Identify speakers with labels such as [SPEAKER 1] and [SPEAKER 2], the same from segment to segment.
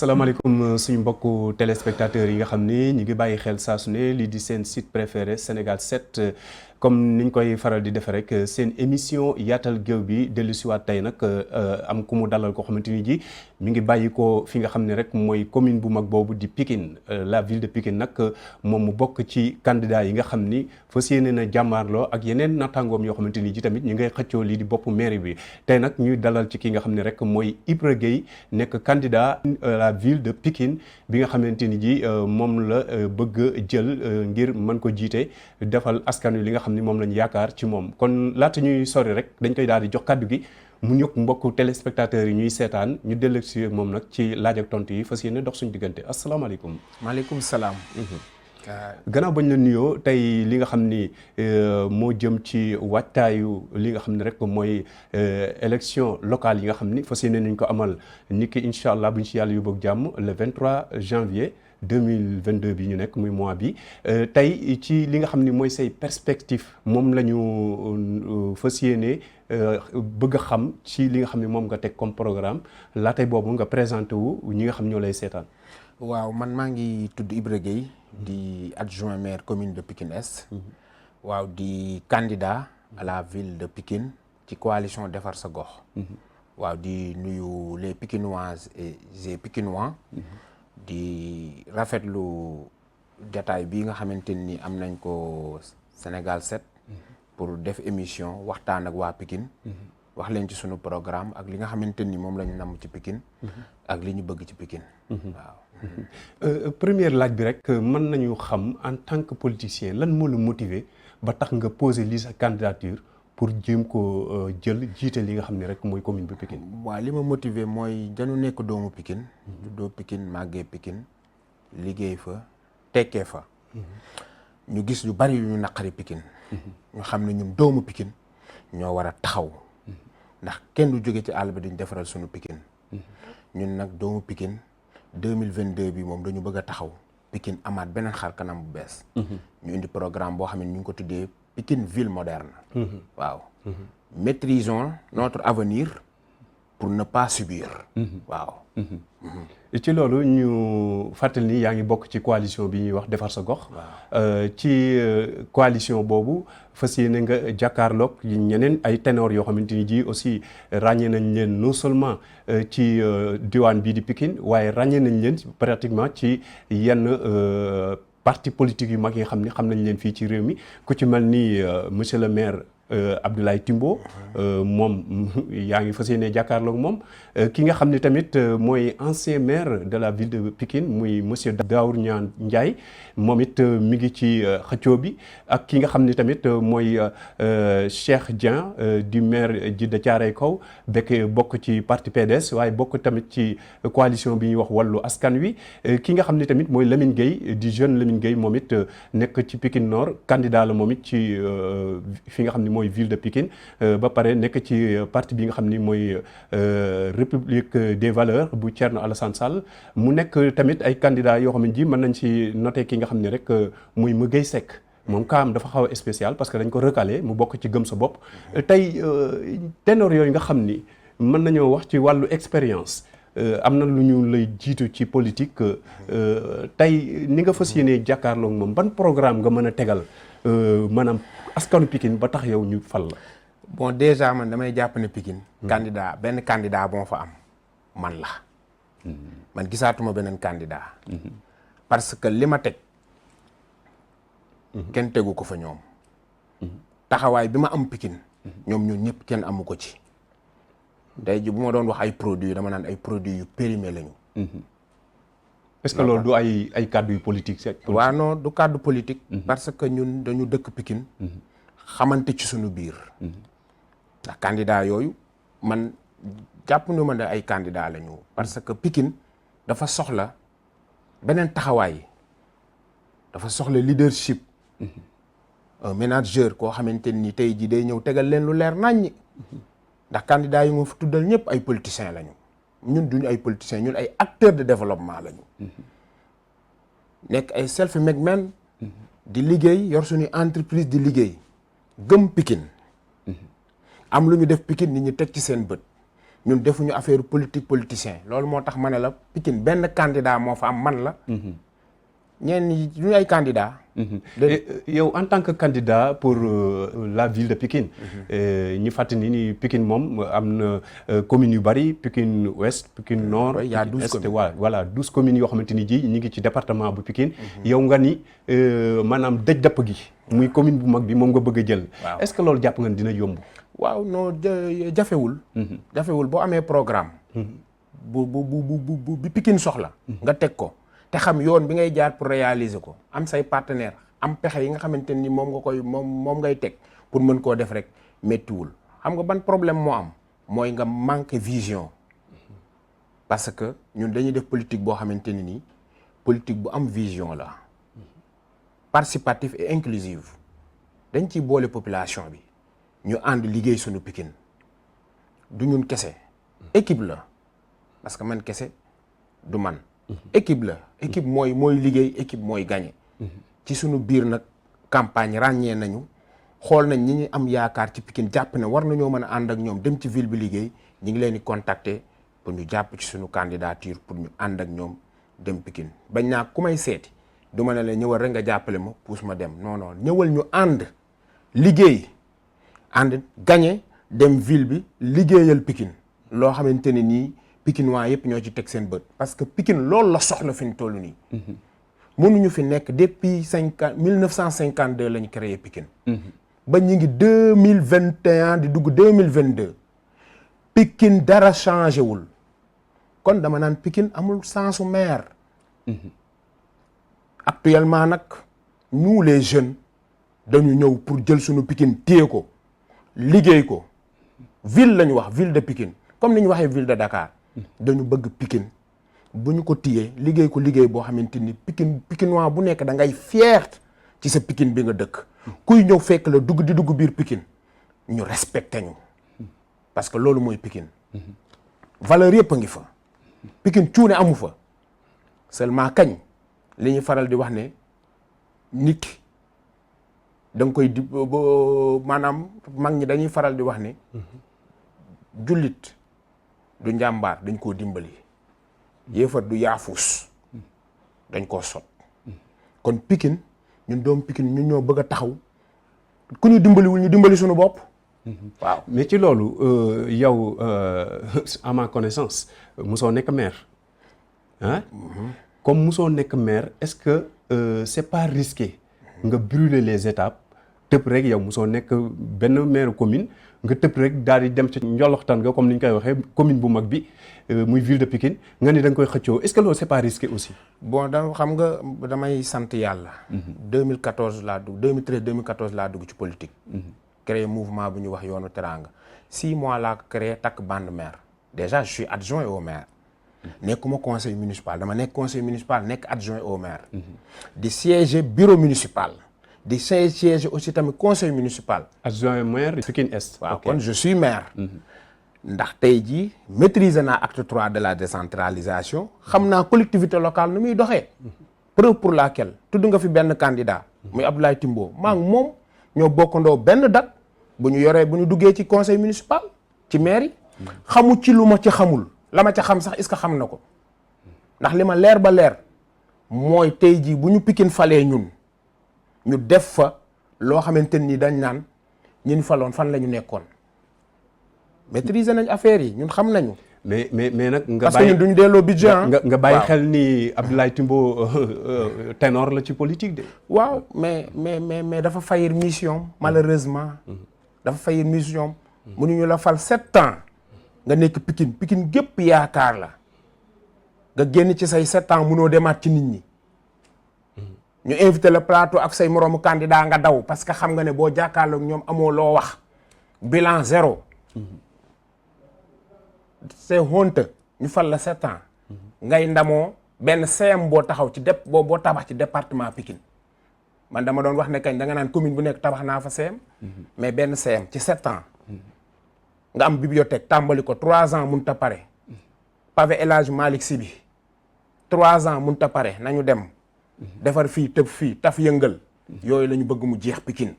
[SPEAKER 1] asalaamaaleykum suñu mbokku téléspectateurs yi nga xam ni ñu ngi bàyyi xel saa su ne lii di seen site préféré Sénégal 7 comme niñ koy faral di defee rek seen émission yaatal géew bi dellusiwaat tey nag am ku mu dalal ko xamante ni ji mi ngi bàyyi ko fi nga xam ne rek mooy commune bu mag boobu di Pikine la ville de Pikine nag moom mu bokk ci candidat yi nga xam ni fas yéene na jàmmaarloo ak yeneen nattaangoom yoo xamante ni ji tamit ñu ngay xëccoo lii di boppu mairie bi tey nag ñuy dalal ci ki nga xam ne rek mooy Ibra Gueye nekk candidat la ville de Pikine bi nga xamante ni ji moom la bëgg jël ngir mën ko jiite defal askan wi li nga xam ni moom lañu yaakaar ci moom kon laata ñuy sori rek dañ koy daal di jox kàddu gi mu ñëw mbokku téléspectateurs yi ñuy seetaan ñu dellu si moom nag ci laaj ak tontu yi fas yéene dox suñu diggante asalaamaaleykum.
[SPEAKER 2] maaleykum salaam.
[SPEAKER 1] gannaaw bañ la nuyoo tey li nga xam ni moo jëm ci waajtaayu li nga xam ne rek mooy élection locale yi nga xam ni fas yéene nañ ko amal niki incha allah bu ñu si yàlla yóbbu ak jàmm le 23 janvier 2022 bi ñu nekk muy mois bi tey ci li nga xam ni mooy say perspective moom la ñu fas yéene bëgg a xam ci li nga xam ne moom nga teg comme programme laatay boobu nga présenté wu ñi nga xam ñoo lay seetaan.
[SPEAKER 2] waaw man maa ngi tudd Ibra Gueye di adjoint maire commune de Pikine Est. waaw di candidat à la ville de Pikine ci coalition Defar sa gox. waaw di nuyu les Pikinoises et les Pikinois. di rafetlu jataay bi nga xamante ni am nañ ko Sénégal 7 pour def émission waxtaan ak waa Pikine wax leen ci sunu programme ak li nga xamante ni moom la ñu namm ci Pikine ak li ñu bëgg ci Pikine waaw.
[SPEAKER 1] première laaj bi rek mën nañu xam en tant que politicien lan moo la motiver ba tax nga poser lii sa candidature pour jéem ko jël jiite li nga xam ne rek mooy commune bu Pikine.
[SPEAKER 2] waaw li ma motiver mooy dañu nekk doomu Pikine juddoo Pikine màggee Pikine liggéey fa tekkee fa ñu gis lu bari yu ñu naqari Pikine ñu xam ne ñun doomu Pikine ñoo war a taxaw ndax kenn du jóge ci àll bi dañ defaral suñu Pikine ñun nag doomu Pikine 2022 bi moom dañu bëgg a taxaw Pikine amaat beneen xar kanam bu bees ñu indi programme boo xam ne ñu ngi ko tuddee Pikine ville moderne. waaw maîtrisons notre avenir pour ne pas subir. waaw.
[SPEAKER 1] ci loolu ñu fàttali ni yaa ngi bokk ci coalition bi ñuy wax defar sa gox. ci coalition boobu fas yéene nga jàkkaarloog ñeneen ay ténor yoo xamante ni ji aussi ràññee nañ leen non seulement ci diwaan bii di Pikine waaye ràññee nañ leen pratiquement ci yenn. parti politique yu mag yi nga xam ne xam nañ leen fii ci réew mi ku ci mel ni monsieur le maire Abdoulaye Timbo moom yaa ngi fas yéene jàkkaarloog moom ki nga xam ne tamit mooy ancien maire de la ville de Pikine muy monsieur Daour Niane Ndiaye moom it mi ngi ci xëccoo bi ak ki nga xam ne tamit mooy Cheikh Dieng di maire Djiddah Thiaroye Kaw bokk ci parti PDS waaye bokk tamit ci coalition bi ñuy wax wàllu askan wi ki nga xam ne tamit mooy Lamine Gueye di jeune Lamine Gueye moom it nekk ci Pikine Nord candidat la moom it ci fi nga xam ne mooy ville de Pikine ba pare nekk ci parti bi nga xam ni mooy République des valeurs bu Thierno Alassane Sall mu nekk tamit ay candidats yoo xam ne ji mën nañ ci noter ki nga xam ne rek muy Gueye Seck moom kaam dafa xaw a spécial parce que dañ ko recalé mu bokk ci gëm sa bopp tey ténor yooyu nga xam ni mën nañoo wax ci wàllu expérience am na lu ñu lay jiitu ci politique tey ni nga fas yéenee jàkkaarloog moom ban programme nga mën a tegal maanaam askanu Pikine ba tax yow ñu fal la.
[SPEAKER 2] bon déjà man damay jàpp ne Pikine. candidat benn candidat boo fa am man la. man gisaatuma beneen candidat. parce que li ma teg. kenn tegu ko fa ñoom. taxawaay bi ma am Pikine. ñoom ñun ñëpp kenn amu ko ci. tey ji bu ma doon wax ay produits dama naan ay produits yu périmé lañu.
[SPEAKER 1] est-ce que loolu du ay kàddu yu politique.
[SPEAKER 2] waaw non du kàddu politique. parce que ñun dañu dëkk Pikine. xamante ci suñu biir. ndax candidat yooyu man jàpp nu ma ne ay candidat lañu. parce que Pikine dafa soxla beneen taxawaay dafa soxla leadership. un manager koo xamante ni tey jii day ñëw tegal leen lu leer naññi. ndax candidat yi nga fi tuddal ñëpp ay politiciens lañu. ñun duñu ay politiciens ñun ay acteurs de développement lañu. nekk ay self made men di liggéey yor suñu entreprise di liggéey gëm Pikine am lu ñu def Pikine nit ñi teg ci seen bët ñun defuñu affaire politique politicien loolu moo tax ma ne la Pikine benn candidat moo fa am man la. ñenn ñi ñu ay candidat.
[SPEAKER 1] yow en tant que candidat pour la ville de Pikine. ñu fàttali ni Pikine moom am na communes yu bari Pikine Ouest Pikine Nord.
[SPEAKER 2] il y a 12 communes
[SPEAKER 1] voilà 12 communes yoo xamante ni ji ñu ngi ci département bu Pikine. yow nga ni maanaam dëj dëpp gi. muy commune bu mag bi moom nga bëgg a jël. est-ce que loolu jàpp nga ni dina yomb.
[SPEAKER 2] waaw non jafewul. jafewul boo amee programme. bu Pikine soxla. nga teg ko. te xam yoon bi ngay jaar pour réaliser ko am say partenaire am pexe yi nga xamante ni moom ngay teg pour mën koo def rek méttiwul xam nga ban problème moo am mooy nga manqué vision parce que ñun dañuy def politique boo xamante ni nii politique bu am vision la participative et inclusive dañ ciy boole population bi ñu ànd liggéey suñu Pikine du ñun kese équipe la parce que man kese du man équipe la équipe mooy liggéey équipe mooy gagné ci suñu biir nag campagne ràññee nañu xool nañ ñi ñu am yaakaar ci Pikine jàpp ne war nañoo mën a ànd ak ñoom dem ci ville bi liggéey ñi ngi leen di contacter pour ñu jàpp ci suñu candidature pour ñu ànd ak ñoom dem Pikine bañ naa ku may seeti du ma ne la ñëwal rek nga jàppale ma puus ma dem non non ñëwal ñu ànd liggéey ànd gagné dem ville bi liggéeyal Pikine loo xamante ne nii Pikinois yëpp ñoo ci teg seen bët parce que Pikine loolu la soxla fi ñu toll nii. mënuñu fi nekk depuis 1952 la ñu créé Pikine. ba ñu ngi 2021 di dugg 2022. Pikine dara changé wul kon dama naan Pikine amul sensu maire. actuellement nag nous les jeunes dañu ñëw pour jël suñu Pikine téye ko liggéey ko ville la ñu wax ville de Pikine comme ni ñu waxee ville de Dakar. dañu bëgg Pikine bu ñu ko téyee liggéey ko liggéey boo xamante ni Pikinois bu nekk da ngay fier ci sa Pikine bi nga dëkk kuy ñëw fekk la dugg biir Pikine ñu respecté ñu parce que loolu mooy Pikine valeur yëpp a ngi fa Pikine cuune amu fa seulement kañ li ñuy faral di wax ne nit ki da nga koy di maanaam mag ñi dañuy faral di wax ne jullit du njàmbaar dañ koo dimbali yéefar du yaafuus dañ koo sot kon Pikine ñun doom Pikine ñun ñoo bëgg a taxaw ku ñu dimbaliwul ñu dimbali suñu bopp waaw.
[SPEAKER 1] mais ci loolu yow à ma connaissance mosoo nekk maire ah comme mosoo nekk maire est-ce que c'est pas risqué nga brûler les étapes tëb rek yow mosoo nekk benn maire commune nga tëb rek daal di dem ci njoloxtan nga comme ni ñu koy waxee commune bu mag bi muy ville de Pikine nga ni da nga koy xëccoo est-ce que loolu c'est pas risqué aussi.
[SPEAKER 2] bon da xam nga damay sant yàlla. 2014 laa dugg 2013 2014 laa dugg ci politique. créé mouvement bu ñu wax yoonu Teranga 6 mois laa créé takk bande maire déjà je suis adjoint au maire. nekkuma conseil municipal dama nekk conseil municipal nekk adjoint au maire. di siéger bureau municipal. di siège aussi tamit conseil municipal.
[SPEAKER 1] adjoint maire Pikine Est.
[SPEAKER 2] waaw kon je suis maire. ndax tey jii maîtriser naa acte 3 de la décentralisation xam naa collectivité locale nu muy doxee. preuve pour laquelle tudd nga fi benn candidat. muy Abdoulaye Timbo maa ngi moom ñoo bokkandoo benn date bu ñu duggee ci conseil municipal ci maire yi. xamu ci lu ma ci xamul la ma ca xam sax est-ce que xam na ko ndax li ma leer ba leer mooy tey jii bu ñu Pikine falee ñun. ñu def fa loo xamante ni dañ naan ñun faloon fan la ñu nekkoon maîtriser nañ affaire yi ñun xam nañu.
[SPEAKER 1] mais nag nga
[SPEAKER 2] parce que ñun duñu delloo budget
[SPEAKER 1] nga bàyyi xel ni Abdoulaye Timbo ténor la ci politique de.
[SPEAKER 2] waaw mais dafa faillir mission malheureusement. dafa faillir mission. mënuñu la fal 7 ans nga nekk Pikine gépp yaakaar la nga génn ci say 7 ans mënoo demaat ci nit ñi. ñu invité le plateau ak say moroomu candidat nga daw parce que xam nga ne boo jàkkaarloog ñoom amoo loo wax bilan 0. c'est honte ñu fal la 7 ans. ngay ndamoo benn CM boo taxaw ci boo tabax ci département Pikine man dama doon wax ne kañ da nga naan commune bu nekk tabax naa fa CM. mais benn CM ci 7 ans. nga am bibliothèque tàmbali ko 3 ans mënut a pare. pavé El Hadj Malick Sy bi 3 ans mënut a pare nañu dem. defar fii tëb fii taf yëngal. yooyu la ñu bëgg mu jeex Pikine.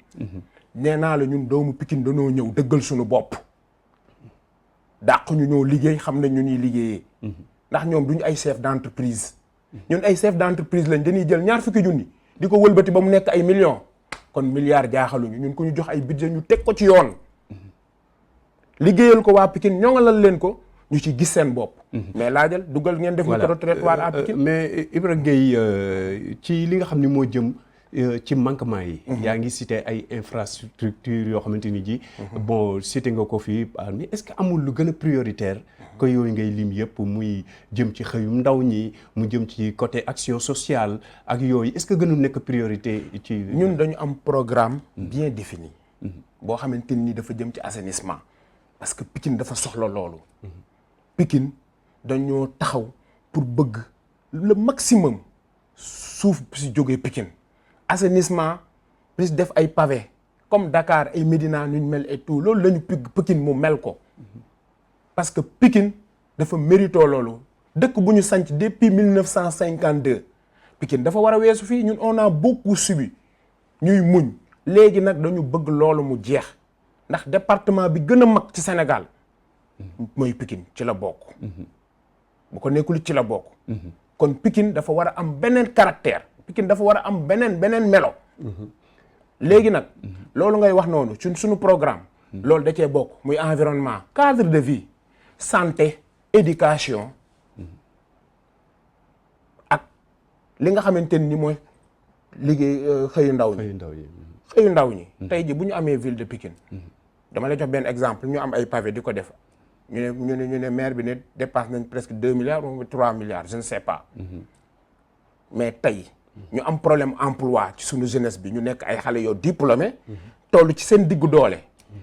[SPEAKER 2] nee naa la ñun doomu Pikine dañoo ñëw dëggal suñu bopp. dàq ñu ñoo liggéey xam nañ ñu ñuy liggéeyee. ndax ñoom duñu ay chef d'entreprise. ñun ay chef d'entreprise lañ dañuy jël ñaar fukki junni di ko wëlbati ba mu nekk ay millions kon milliards jaaxaluñu ñun ku ñu jox ay budget ñu teg ko ci yoon. liggéeyal ko waa Pikine ñoŋalal leen ko ñu ci gis seen bopp. mais laajal dugal ngeen def micro-trottoir à Pikine.
[SPEAKER 1] mais Ibra Gueye ci li nga xam ni moo jëm ci manquement yi. yaa ngi cité ay infrastructures yoo xamante ni ji. bon cité nga ko fii mais est-ce que amul lu gën a prioritaire que yooyu ngay lim yëpp muy jëm ci xëyum ndaw ñi mu jëm ci côté action sociale ak yooyu est-ce que gënul nekk priorité ci.
[SPEAKER 2] ñun dañu am programme bien défini. boo xamante ni dafa jëm ci assainissement. parce que Pikine dafa soxla loolu. Pikine dañoo taxaw pour bëgg le maximum suuf si jógee Pikine. assainissement plus def ay pavé comme Dakar ay Médina ñu mel et tout loolu la ñu Pikine mu mel ko. parce que Pikine dafa mérito loolu dëkk bu ñu sanc depuis 1952 Pikine dafa war a weesu fii ñun on a beaucoup subi ñuy muñ léegi nag dañu bëgg loolu mu jeex ndax département bi gën a mag ci Sénégal mooy Pikine ci la bokk. bu ko nekkul ci la bokk. kon Pikine dafa war a am beneen caractère Pikine dafa war a am beneen melo. léegi nag loolu ngay wax noonu suñu programme. loolu da cee bokk muy environnement cadre de vie santé éducation ak li nga xamante ni mooy liggéey xëyu ndaw ñi. xëyu ndaw ñi. tey ji bu ñu amee ville de Pikine. dama lay jox benn exemple ñu am ay pavé di ko def ñu ne maire bi ne dépasse nañ presque 2 milliards ou 3 milliards je ne sais pas. mais tey ñu am problème emploi ci suñu jeunesse bi ñu nekk ay xale yoo diplômé. toll ci seen diggu doole.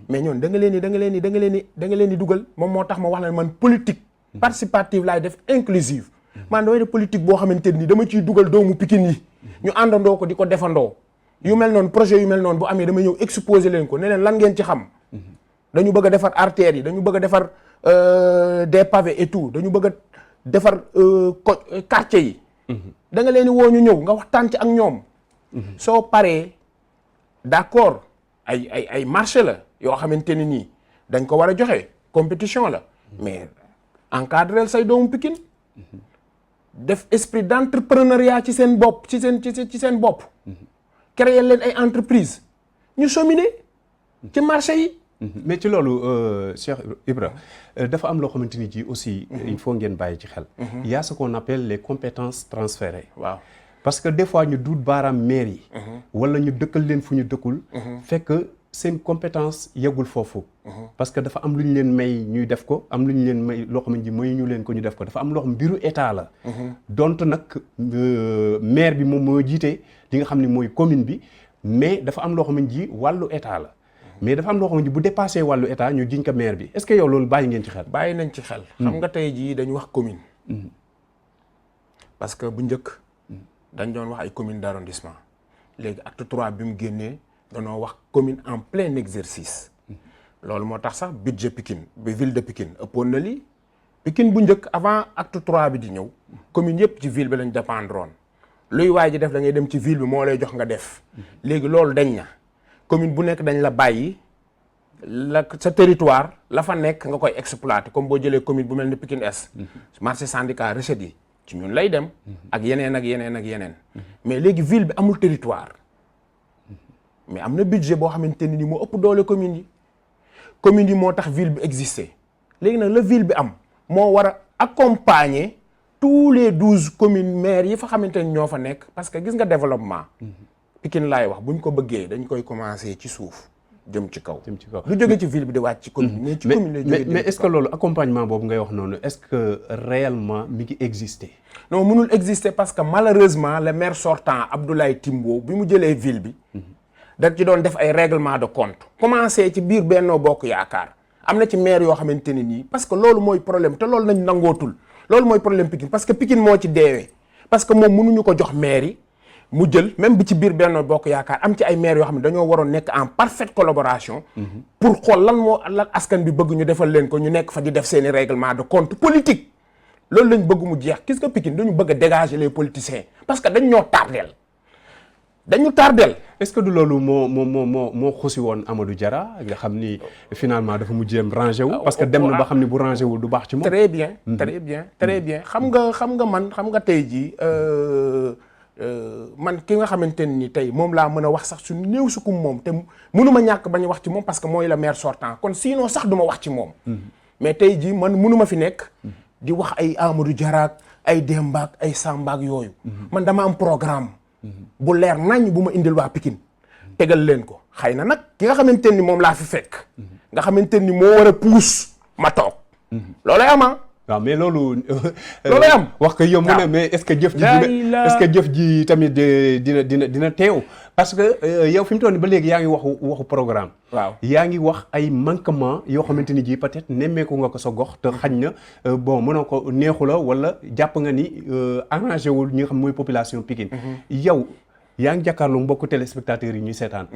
[SPEAKER 2] mais ñoon da nga leen di dugal moom moo tax ma wax la man politique participative laay def inclusive. man damay def politique boo xamante ni dama ciy dugal doomu Pikine yi. ñu àndandoo ko di ko defandoo. yu mel noonu projet yu mel noonu bu amee dama ñëw exposer leen ko ne leen lan ngeen ci xam. dañu bëgg a defar artères yi dañu bëgg a defar des pavés et tout dañu bëgg a defar quartier yi. da nga leen di woo ñu ñëw nga waxtaan ci ak ñoom. soo paree d'accord ay marché la yoo xamante ni nii dañ ko war a joxe compétition la mais encadrer say doomu Pikine def esprit d'entrepreneuriat ci seen bopp ci seen bopp. créer leen ay entreprise ñu cheminer ci marché yi.
[SPEAKER 1] mais ci loolu Cheikh Ibra dafa am loo xamante ni ji aussi il faut ngeen bàyyi ci xel. Il y a ce qu'on appelle les compétences transférées.
[SPEAKER 2] waaw
[SPEAKER 1] parce que des fois ñu duut baaraam maire yi. wala ñu dëkkal leen fu ñu dëkkul. fekk seen compétence yeggul foofu. parce que dafa am lu ñu leen may ñuy def ko am lu ñu leen may loo xamante ni may ñu leen ko ñu def ko dafa am loo xam mbiru état la. donte nag maire bi moom moo jiite li nga xam ne mooy commune bi mais dafa am loo xamante ni wàllu état la. mais dafa am loo xamante ni bu dépassé wàllu état ñu jiñ ko maire bi est-ce que yow loolu bàyyi ngeen ci xel.
[SPEAKER 2] bàyyi nañ ci xel. xam nga tey jii dañu wax commune. parce que bu njëkk dañ doon wax ay commune d'arrondissement léegi acte 3 bi mu génnee dañoo wax commune en plein exercice. loolu moo tax sax budget Pikine bi ville de Pikine ëppoon na lii Pikine bu njëkk avant acte 3 bi di ñëw commune yëpp ci ville bi lañ dépendroon luy waay ji def da ngay dem ci ville bi moo lay jox nga def. léegi loolu dañ na commune bu nekk dañ la bàyyi la sa territoire la fa nekk nga koy exploiter comme boo jëlee commune bu mel ni Pikine Est. marché syndicat recettes yi ci ñun lay dem. ak yeneen. mais léegi ville bi amul territoire. mais am na budget boo xamante ni moo ëpp doole communes yi moo tax ville bi exister léegi nag la ville bi am moo war a accompagner tous les 12 communes maires yi fa xamante ni ñoo fa nekk parce que gis nga développement. Pikine laay wax buñ ko bëggee dañ koy commencer ci suuf jëm ci kaw. lu jóge ci ville bi di wàcc ci commune. mais ci commune lay jógee
[SPEAKER 1] mais est-ce que loolu accompagnement boobu ngay wax noonu est-ce que réellement mi ngi exister.
[SPEAKER 2] non mënul exister parce que malheureusement le maire sortant Abdoulaye Timbo bi mu jëlee ville bi. da ci doon def ay règlement de compte. commencé ci biir Benno Bokk Yaakaar am na ci maire yoo xamante ne nii parce que loolu mooy problème te loolu nañ nangootul loolu mooy problème Pikine parce que Pikine moo ci deewee parce que moom mënuñu ko jox maire yi. mu jël même bi ci biir Benno Bokk Yaakaar am ci ay maires yoo xam ne dañoo waroon nekk en parfaite collaboration. pour xool lan askan bi bëgg ñu defal leen ko ñu nekk fa di def seeni règlement de compte politique. loolu lañ bëgg mu jeex gis nga Pikine dañu bëgg a dégager les politiciens parce que dañ ñoo tardeel dañu tardel.
[SPEAKER 1] est-ce que du loolu moo xusi woon Amadou Diarra nga xam ni finalement dafa mujjéem rangé wu. parce que dem na ba xam ni bu rangé wul du baax ci moom.
[SPEAKER 2] très bien très bien xam nga tey jii man ki nga xamante ni tey moom laa mën a wax sax su néew sukum moom te mënuma ñàkk bañ a wax ci moom parce que mooy le maire sortant kon sinon sax duma wax ci moom. mais tey jii man mënuma fi nekk. di wax ay Amadou Diarra ay Demba ak ay Samba ak yooyu. man dama am programme. bu leer nañ bu ma indil waa Pikine tegal leen ko xëy na nag ki nga xamante ni moom laa fi fekk. nga xamante ni moo war a puus ma toog. loolay ama.
[SPEAKER 1] waaw mais loolu.
[SPEAKER 2] loolay am
[SPEAKER 1] wax ko yomb na mais est-ce que jëf ji est-ce que jëf ji tamit dina teew. parce que yow fi mu toll nii ba léegi yaa ngi waxu programme.
[SPEAKER 2] waaw
[SPEAKER 1] yaa ngi wax ay manquement yoo xamante ni ji peut-être nemmeeku nga ko sa gox te xañ na bon mënoo ko neexu la wala jàpp nga ni arrangé wul ñi nga xam mooy population Pikine. yow yaa ngi jàkkaarloo mbokku téléspectateurs yi ñuy seetaan.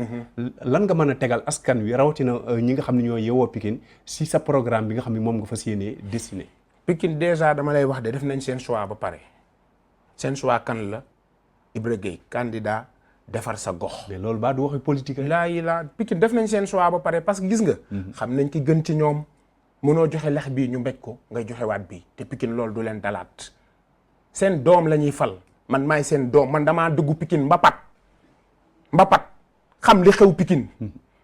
[SPEAKER 1] lan nga mën a tegal askan wi rawatina ñi nga xam ne ñoo yeewoo Pikine si sa programme bi nga xam ne moom nga fas yéenee destiné.
[SPEAKER 2] Pikine déjà dama lay wax de def nañ seen choix ba pare seen choix kan la Ibra Gueye candidat defar sa gox.
[SPEAKER 1] mais loolu baa du waxi politique rek.
[SPEAKER 2] laa Pikine def nañ seen choix ba pare parce que gis nga. xam nañ ki gën ci ñoom mënoo joxe lex bii ñu mbéj ko ngay joxe waat bii te Pikine loolu du leen dalaat seen doom la ñuy fal man maay seen doom man damaa dugg Pikine mbapat xam li xew Pikine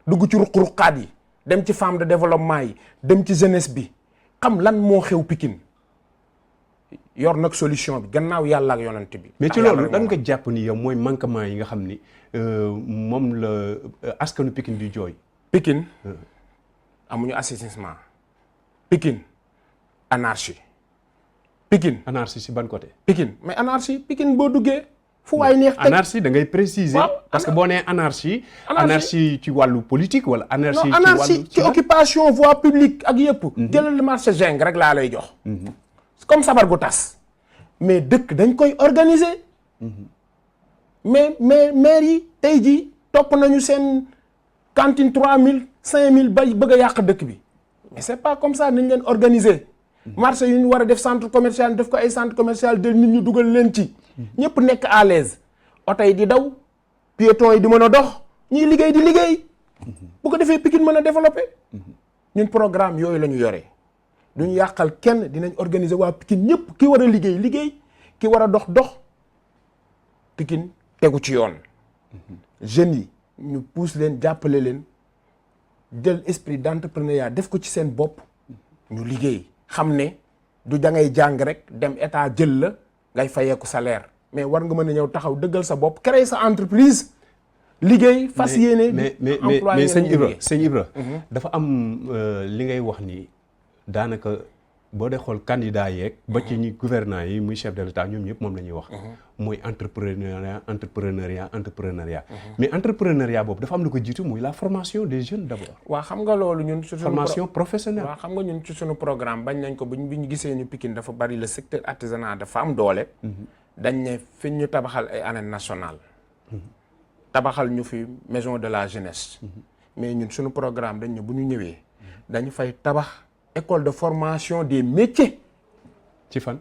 [SPEAKER 2] dugg ci ruq-ruqaat yi dem ci femme de développement yi dem ci jeunesse bi. xam lan moo xew Pikine yor nag solution bi gannaaw yàlla ak yonent bi.
[SPEAKER 1] mais ci loolu lan nga jàpp ni yow mooy manquement yi nga xam ni moom la askanu Pikine di jooy.
[SPEAKER 2] Pikine amuñu assainissement. Pikine anarchie. Pikine
[SPEAKER 1] anarchie si ban côté.
[SPEAKER 2] Pikine mais anarchie Pikine boo duggee. fu waay neex teg
[SPEAKER 1] anarchie da ngay préciser. parce que boo nee anarchie. anarchie ci wàllu politique wala. anarchie ci wàllu
[SPEAKER 2] anarchie ci occupation voie publique ak yëpp. jëlal marché Zeng rek laa lay jox. comme sabar gu tas. mais dëkk dañ koy organiser. mais maire yi tey jii topp nañu seen cantine 3000 5000 bay bëgg a yàq dëkk bi. mais c'est pas comme ça nañ leen organiser. marché yu ñu war a def centre commercial def ko ay centre commercial de nit ñu dugal leen ci. ñëpp nekk à l'aise oto yi di daw piétons yi di mën a dox ñiy liggéey di liggéey bu ko defee Pikine mën a développer ñun programme yooyu la ñu yoree duñu yàqal kenn dinañ organiser waa Pikine ñëpp ki war a liggéey ki war a dox Pikine tegu ci yoon jeunes yi ñu pousse leen jàppale leen jël esprit d'entrepreneuriat def ko ci seen bopp ñu liggéey xam ne du da ngay jàng rek dem état jël la ngay fayeeku salaire mais war nga mën a ñëw taxaw dëggal sa bopp créer sa entreprise liggéey fas yéene
[SPEAKER 1] mais sëñ Ibra dafa am li ngay wax ni daanaka boo dee xool candidat yeeg ba ci ñi gouvernants yi muy chef de l'État ñoom ñëpp moom la ñuy wax mooy entrepreneuriat mais entrepreneuriat boobu dafa am lu ko jiitu muy la formation des jeunes d'abord.
[SPEAKER 2] waaw xam nga loolu ñun ci
[SPEAKER 1] formation professionnelle.
[SPEAKER 2] waaw xam nga ñun ci suñu programme bañ nañ ko bi ñu gisee ñu Pikine dafa bari le secteur artisanal dafa am doole dañ ne fi ñu tabaxal ay arènes nationales tabaxal ñu fi maison de la jeunesse mais ñun suñu programme dañ ne bu ñu ñëwee dañu fay tabax école de formation des métiers.
[SPEAKER 1] ci fan.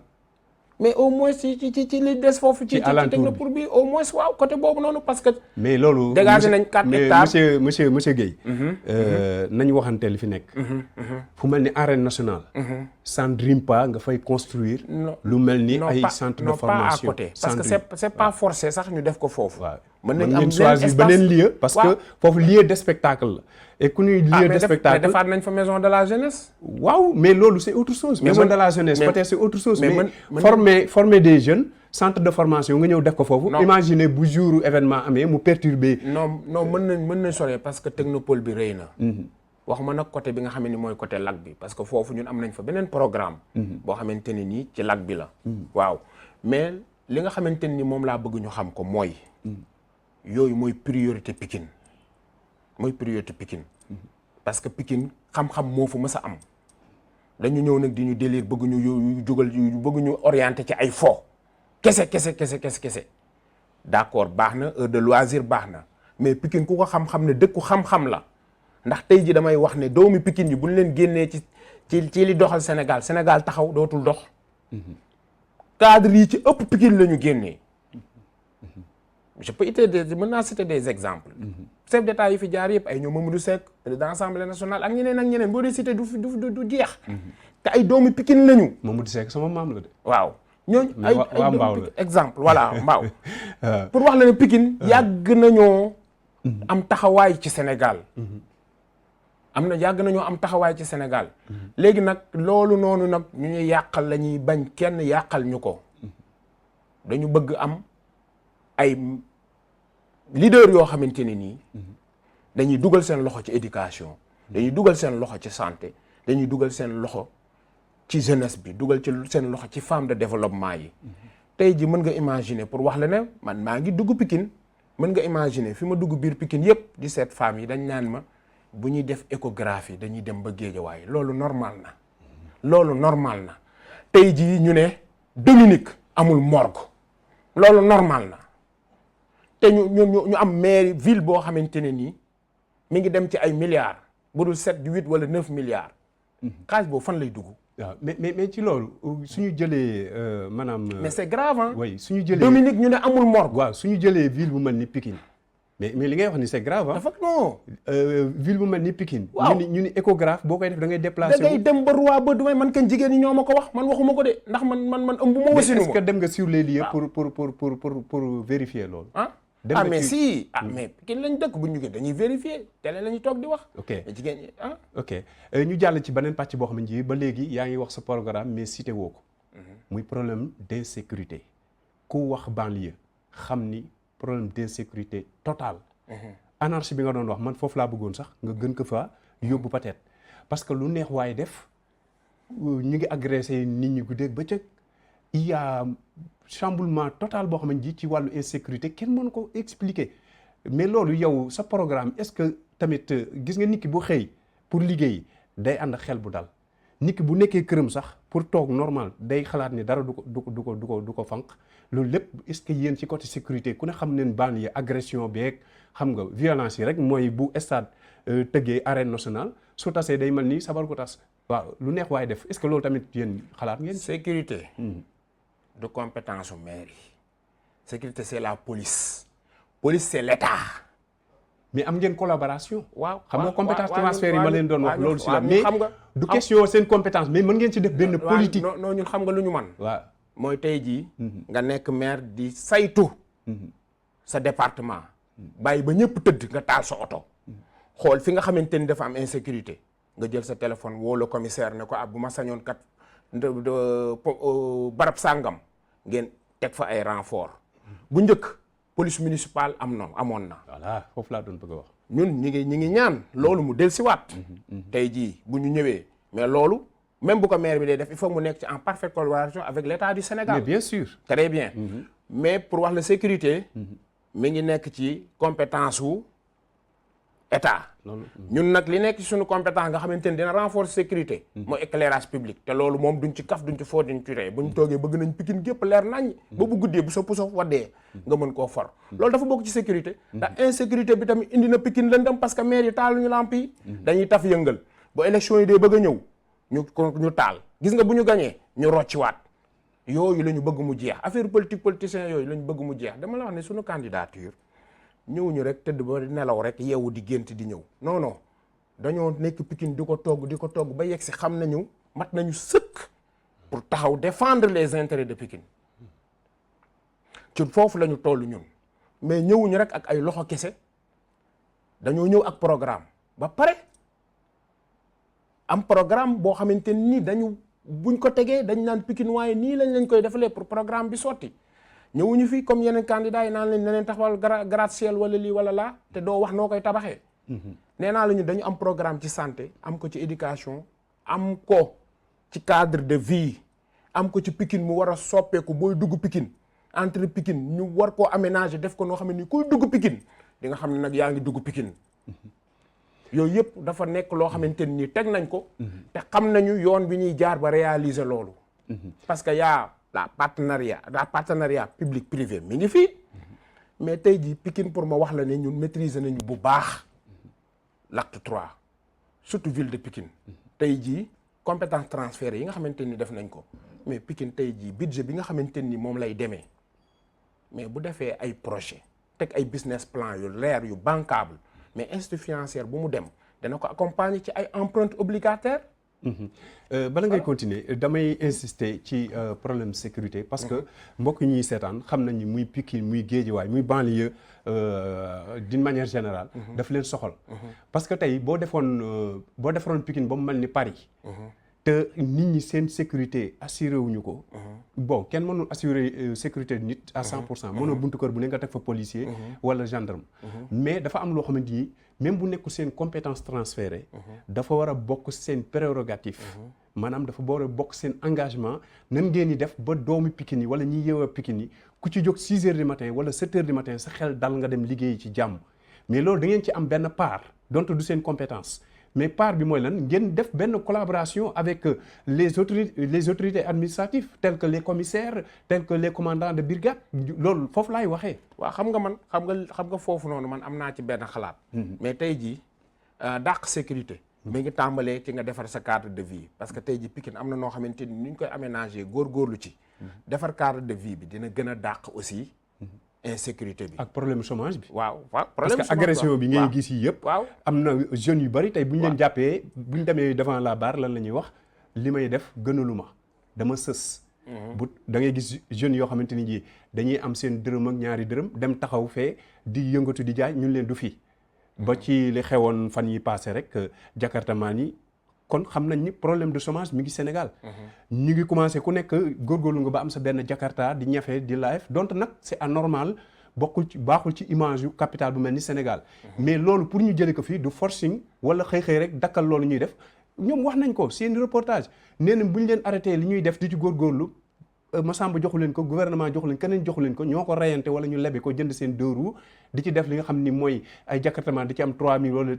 [SPEAKER 2] mais au moins ci li des foofu. ci technopole bi au moins waaw côté boobu noonu parce que.
[SPEAKER 1] mais loolu
[SPEAKER 2] dégagé nañ 4 hectares
[SPEAKER 1] monsieur Guèye. nañu waxante li fi nekk. fu mel ni arène nationale. sans rime pas nga fay construire. lu mel ni ay centre de formation.
[SPEAKER 2] non pas à côté parce que c'est pas forcé sax ñu def ko foofu.
[SPEAKER 1] waaw
[SPEAKER 2] mën nañ am
[SPEAKER 1] choisir beneen lieu. parce que foofu lieu de spectacle la. et ku ñuy lieu de spectacle
[SPEAKER 2] mais defaat nañ fa maison de la jeunesse.
[SPEAKER 1] waaw mais loolu c'est autre chose. maison de la jeunesse peut-être c'est autre chose. mais former des jeunes centre de formation nga ñëw def ko foofu. imaginez bu jour événement amee mu perturber.
[SPEAKER 2] non mën nañ sore parce que technopole bi rëy na. waxuma nag côté bi nga xam ne mooy côté lac bi parce que foofu ñun am nañ fa beneen programme. boo xamante ne nii ci lac bi la. waaw mais li nga xamante ni moom laa bëgg ñu xam ko mooy. yooyu mooy priorité Pikine. mooy priorité Pikine parce que Pikine xam-xam moo fa mës a am dañu ñëw nag di ñu délire bëgg ñu jógal bëgg ñu orienté ci ay fo kese d'accord baax na heure de loisir baax na mais Pikine ku ko xam-xam ne dëkku xam-xam la ndax tey ji damay wax ne doomi Pikine yi bu ñu leen génnee ci li doxal Sénégal taxaw dootul dox cadre yi ci ëpp Pikine la ñu génnee je peux mën naa citer des exemples. chef d'état yi fi jaar yëpp ay ñoom Mamadou Seck président Assemblée nationale ak ñeneen boo dee citer du jeex. te ay doomu Pikine lañu.
[SPEAKER 1] Mamadou Seck sama maam la de.
[SPEAKER 2] waaw ñooñu ay
[SPEAKER 1] Mbaaw la
[SPEAKER 2] exemple voilà Mbaaw. pour wax la ne Pikine yàgg nañoo am taxawaay ci Sénégal. yàgg nañoo am taxawaay ci Sénégal. léegi nag loolu noonu nag ñu ñuy yàqal la ñuy bañ kenn yàqal ñu ko. dañu bëgg am ay leader yoo xamante ne nii. dañuy dugal seen loxo ci éducation. dañuy dugal seen loxo ci santé. dañuy dugal seen loxo ci jeunesse bi dugal ci seen loxo ci femme de développement yi. tey ji mën nga imaginer pour wax la ne man maa ngi dugg Pikine mën nga imaginer fi ma dugg biir Pikine yëpp di seet femmes yi dañ naan ma bu ñuy def échographie dañuy dem ba Guédiawaye loolu normal na. tey jii ñu ne Dominique amul morgue loolu normal na te ñu am mairie ville boo xamante ne nii mi ngi dem ci ay milliards bu dul 7 8 wala 9 milliards. xaalis boobu fan lay dugg.
[SPEAKER 1] waaw mais ci loolu suñu jëlee maanaam.
[SPEAKER 2] mais c'est grave hein.
[SPEAKER 1] oui suñu jëlee
[SPEAKER 2] Dominique ñu ne amul morgue.
[SPEAKER 1] waaw suñu jëlee ville bu mel ni Pikine mais li ngay wax ni c'est grave ah.
[SPEAKER 2] dafa non.
[SPEAKER 1] ville bu mel ni Pikine.
[SPEAKER 2] waaw
[SPEAKER 1] ñu ni échographe boo koy def da ngay déplacé.
[SPEAKER 2] da ngay dem ba roi ba du may man kan jigéen ñi ñoo ma ko wax man waxuma ko de ndax man ëmb ma wasinu ma.
[SPEAKER 1] est-ce que dem nga sur les lieux pour vérifier loolu.
[SPEAKER 2] mais si mais Pikine lañ dëkk bu ñu jógee dañuy vérifier télé la ñu toog di wax.
[SPEAKER 1] ok
[SPEAKER 2] jigéen ñi
[SPEAKER 1] ok ñu jàll ci beneen pàcc boo xam ne ba léegi yaa ngi wax sa programme mais cité woo ko. muy problème d'insécurité. ku wax banlieue xam ni problème d'insécurité totale. anarchie bi nga doon wax man foofu laa bëggoon sax nga gën ko fa yóbbu peut-être parce que lu neex waaye def ñu ngi agressé nit ñi guddeeg bëccëg il y a chamboulement total boo xam ne ji ci wàllu insécurité kenn mënu ko expliquer mais loolu yow sa programme est-ce que tamit gis nga nit ki bu xëy pour liggéey day ànd xel bu dal nit ki bu nekkee këram sax pour toog normal day xalaat ni dara du ko fanq loolu lépp est-ce que yéen ci côté sécurité ku ne xam neen banlieue agression beeg xam nga violence yi rek mooy bu stade tëggee arène nationale su tasee day mel ni sabar ko tas waaw lu neex waaye def est-ce que loolu tamit yéen xalaat ngeen.
[SPEAKER 2] sécurité. de compétence au mairie. sécurité c'est la police. police c'est l'État.
[SPEAKER 1] mais am ngeen collaboration.
[SPEAKER 2] waaw
[SPEAKER 1] xam nga compétence transfert yi ma leen doon wax loolu si la mais du question seen compétence mais mën ngeen ci def benn politique.
[SPEAKER 2] non ñun xam nga lu ñu man
[SPEAKER 1] waaw
[SPEAKER 2] mooy tey jii. nga nekk maire di saytu. sa département. bàyyi ba ñëpp tëdd nga taal sa oto. xool fi nga xamante ni dafa am insécurité. nga jël sa téléphone woo le commissaire ne ko bu ma sañoon kat barab sàngam ngeen teg fa ay renfort bu njëkk police municipale amoon na.
[SPEAKER 1] voilà foofu laa doon bëgg a wax.
[SPEAKER 2] ñun ñi ngi ñaan loolu mu dellusiwaat. tey jii bu ñu ñëwee mais loolu même bu ko maire bi day def il faut mu nekk ci en parfaite collaboration avec l'État du Sénégal.
[SPEAKER 1] mais bien sûr.
[SPEAKER 2] très bien. mais pour wax la sécurité. mi ngi nekk ci compétence wu État. ñun nag li nekk ci suñu compétence nga xamante ni dina renforcer sécurité. mooy éclairage public. te loolu moom duñ ci kaf duñ ci foo duñ ci rey bu ñu toogee bëgg nañ Pikine gépp leer nañ. ba bu guddee bu sa puso waddee nga mën koo for. loolu dafa bokk ci sécurité. ndax insécurité bi tamit indi na Pikine lëndëm parce que maire yi taaluñu lamp yi. dañuy taf yëngal bu élection yi dee bëgg a ñëw ñu taal gis nga bu ñu gañee ñu rocciwaat yooyu la ñu bëgg mu jeex affaire politique politicien yooyu la ñu bëgg mu jeex dama la wax ne suñu candidature ñëwuñu rek tëdd ba nelaw rek yeewu di gént di ñëw non dañoo nekk Pikine di ko togg ba yegg si xam nañu mat nañu sëkk pour taxaw défendre les intérêts de Pikine ci foofu la ñu toll ñun mais ñëwuñu rek ak ay loxo kese dañoo ñëw ak programme ba pare am programme boo xamante ni buñ ko tegee dañ naan Pikine waaye nii lañ koy defalee pour programme bi sotti ñëwuñu fi comme yeneen candidats yi naan leen ne leen taxawal gratte-ciel wala lii wala laa te doo wax noo koy tabaxee. nee naa la ñu dañu am programme ci santé am ko ci éducation am ko ci cadre de vie am ko ci Pikine mu war a soppeeku booy dugg Pikine entre Pikine ñu war koo aménager def ko noo xam ne ni kuy dugg Pikine di nga xam ne nag yaa ngi dugg Pikine. yooyu yëpp dafa nekk loo xamante ni teg nañ ko. te xam nañu yoon bi ñuy jaar ba réaliser loolu. parce que y'a la partenariat public privé mi ngi fii. mais tey jii Pikine pour ma wax la ne ñun maîtriser nañu bu baax l'acte 3 surtout ville de Pikine. tey jii compétence transférées yi nga xamante ni def nañ ko mais Pikine tey jii budget bi nga xamante ni moom lay demee mais bu defee ay projet teg ay business plan yu leer yu bancable mais institut financier bu mu dem dana ko accompagner ci ay emprunte obligataire.
[SPEAKER 1] bala ngay continuer damay insister ci problème sécurité parce que mbokk ñuy seetaan xam nañ ni muy Pikine muy Guédiawaye muy banlieue d'une manière générale daf leen soxal parce que tey boo defaroon Pikine ba mu mel ni Paris te nit ñi seen sécurité assuré wuñu ko bon kenn mënul assurer sécurité nit à 100% mënoo buntu kër bu ne nga teg fa policier wala gendarme mais dafa am loo xamante ni même bu nekkul seen compétence transférée dafa war a bokk seen prérogative maanaam dafa war a bokk seen engagement nan ngeen di def ba doomu Pikine yi wala ñi yeewoo Pikine yi ku ci jóg 6 heures du matin wala 7 heures du matin sa xel dal nga dem liggéeyi ci jàmm mais loolu da ngeen ci am benn part donte du seen compétence mais part bi mooy lan ngeen def benn collaboration avec les autorités administratives telles que les commissaires tels que les commandants de brigade loolu foofu laay waxee.
[SPEAKER 2] waaw xam nga foofu noonu man am naa ci benn xalaat. mais tey jii dàq sécurité. mi ngi tàmbalee ci nga defar sa cadre de vie parce que tey jii Pikine am na noo xamante ni ñu koy aménager góorgóorlu ci. defar cadre de vie bi dina gën a dàq aussi. insécurité bi
[SPEAKER 1] ak problème chômage bi.
[SPEAKER 2] waaw
[SPEAKER 1] parce que agression bi ngay gis yi yëpp.
[SPEAKER 2] waaw
[SPEAKER 1] am na jeunes yu bari tey bu ñu leen jàppee bu ñu demee devant la barre lan la ñuy wax li may def gënaluma dama sës. bu da ngay gis jeunes yoo xamante ni ji dañuy am seen dërëm ak ñaari dërëm dem taxaw fee di yëngatu di jaay ñun leen du fii. ba ci li xewoon fan yi passé rek jakartamaan yi kon xam nañ ni problème de chômage mi ngi Sénégal. ñu ngi commencé ku nekk góorgóorlu nga ba am sa benn jakarta di ñafe di live donte nag c'est anormal baaxul ci image yu capital bu mel ni Sénégal. mais loolu pour ñu jëlee ko fii du forcing wala xëy rek dakkal loolu ñuy def ñoom wax nañ ko seen reportage nee na bu ñu leen arrêté li ñuy def di ci góorgóorlu Massamba joxu leen ko gouvernement joxu leen keneen joxu leen ko ñoo ko reyante wala ñu lebe ko jënd seen 2 roues di ci def li nga xam ni mooy ay jakartement di ci am 3000 wala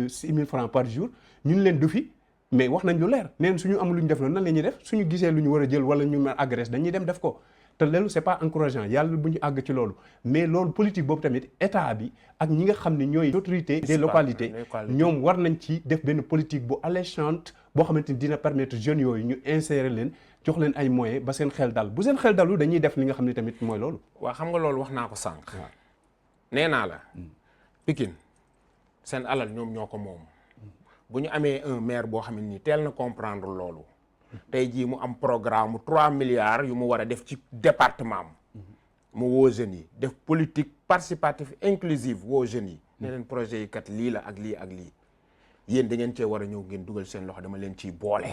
[SPEAKER 1] 6000 francs par jour ñun leen du fi mais wax nañ lu leer neen suñu amul lu ñu def noonu nan la ñuy def suñu gisee lu ñu war a jël wala ñu ma agresse dañuy dem def ko te loolu c'est pas encourageant yàlla bu ñu àgg ci loolu mais loolu politique boobu tamit état bi ak ñi nga xam ne ñooy autorités des localités ñoom war nañ ci def benn politique bu alléchante boo xamante ni dina permettre jeunes yooyu ñu insérer leen jox leen ay moyens ba seen xel dal bu seen xel dalu dañuy def li nga xam ne tamit mooy loolu.
[SPEAKER 2] waaw xam nga loolu wax naa ko sànq. nee naa la. Pikine seen alal ñoom ñoo ko moom. bu ñu amee un maire boo xam ne nii teel na comprendre loolu. tey jii mu am programme 3 milliards yu mu war a def ci département am. mu woo jeunes yi def politique participative inclusive woo jeunes yi. ne leen projet yi kat lii la ak lii ak lii. yéen da ngeen cee war a ñëw ngeen dugal seen loxo dama leen ciy boole.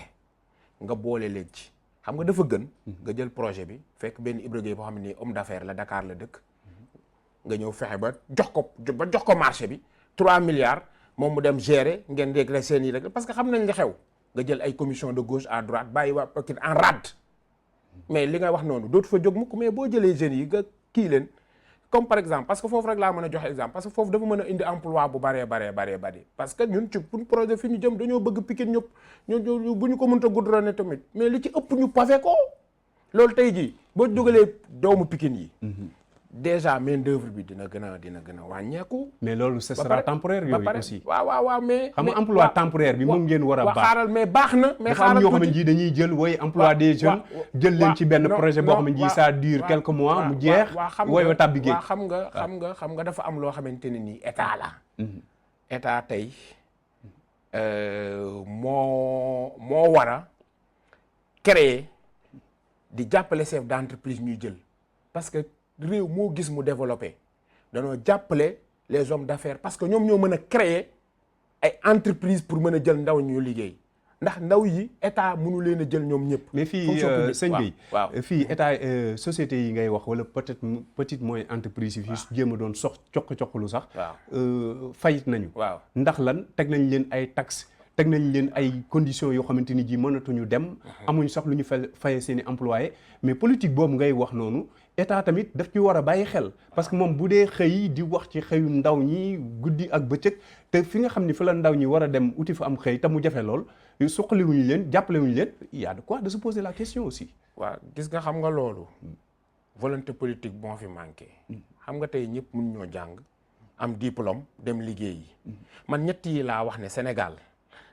[SPEAKER 2] nga boole leen ci. xam nga dafa gën nga jël projet bi fekk benn Ibra Gueye boo xam ne nii homme d'affaires la Dakar la dëkk nga ñëw fexe ba jox ko marché bi 3 milliards moom mu dem gérer ngeen régler seen yi rek parce que xam nañ li xew nga jël ay commission de gauche à droite bàyyi waa Pikine en rade mais li nga wax noonu dootu fa jóg mukk mais boo jëlee jeunes yi nga kii leen comme par exemple parce que foofu rek laa mën a joxe exemple parce que foofu dafa mën a indi emploi bu baree parce que ñun ci pour projet fi ñu jëm dañoo bëgg Pikine ñëpp ñu bu ñu ko mënta goudronné tamit mais li ci ëpp ñu pavé ko loolu tey jii boo dugalee doomu Pikine yi déjà main d'œuvre bi dina gën a wàññeeku.
[SPEAKER 1] mais loolu ce sera temporaire yooyu aussi.
[SPEAKER 2] waaw mais.
[SPEAKER 1] xam nga emploi temporaire bi moom ngeen war a baax.
[SPEAKER 2] xaaral mais baax na. mais xaaral
[SPEAKER 1] dafa am ñoo xam ne ji dañuy jël wooy emploi des jeunes. jël leen ci benn projet boo xam ne ji ça dure quelques mois mu jeex. wooy tàbbi géej
[SPEAKER 2] xam nga dafa am loo xamante ne nii état la. état tey moo war a créer di jàppale chef d'entreprise ñuy jël parce que. réew moo gis mu développé danoo jàppale les hommes d'affaires parce que ñoom ñoo mën a créer ay entreprises pour mën a jël ndaw ñu liggéey ndax ndaw yi état mënu leen a jël ñoom ñëpp.
[SPEAKER 1] mais fii sëñ bi fii état société yi ngay wax wala peut-être petite moyenne entreprise yi fii jéem a doon coq-coqlu sax. fayit nañu. ndax lan teg nañ leen ay taxes teg nañ leen ay conditions yoo xamante ni ji mënatuñu dem. amuñ sax lu ñu fayee seen i employés mais politique boobu ngay wax noonu. état tamit daf ci war a bàyyi xel parce que moom bu dee xëy di wax ci xëyu ndaw ñi guddi ak bëccëg te fi nga xam ni fa la ndaw ñi war a dem uti fa am xëy te mu jafe lool suqaliwuñu leen jàppalewuñu leen il y a de quoi de se poser la question aussi.
[SPEAKER 2] waaw gis nga xam nga loolu volonté politique moo fi manqué. xam nga tey ñëpp mun ñoo jàng am diplôme dem liggéeyi. man ñett yi laa wax ne Sénégal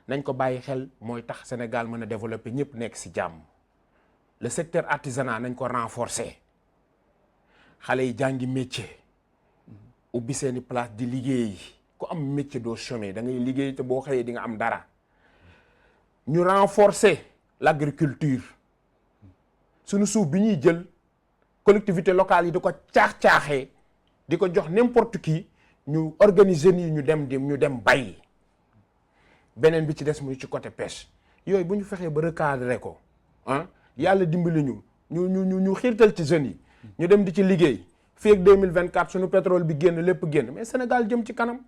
[SPEAKER 2] nañ ko bàyyi xel mooy tax Sénégal mën a développer ñëpp nekk ci jàmm le secteur artisanat nañ ko renforcer. xale yi jàngi métier ubbi seeni place di liggéey ku am métier doo chômer da ngay liggéey te boo xëyee di nga am dara. ñu renforcer l'agriculture suñu suuf bi ñuy jël collectivité locale yi di ko caax-caaxee di ko jox n'importe qui ñu organiser nii ñu dem bay. beneen bi ci des muy ci côté pêche yooyu bu ñu fexee ba recadrer ko yàlla dimbali ñu xiirtal ci jeunes yi ñu dem di ci liggéey fii ak 2024 suñu pétrole bi génn lépp génn mais Sénégal jëm ci kanam.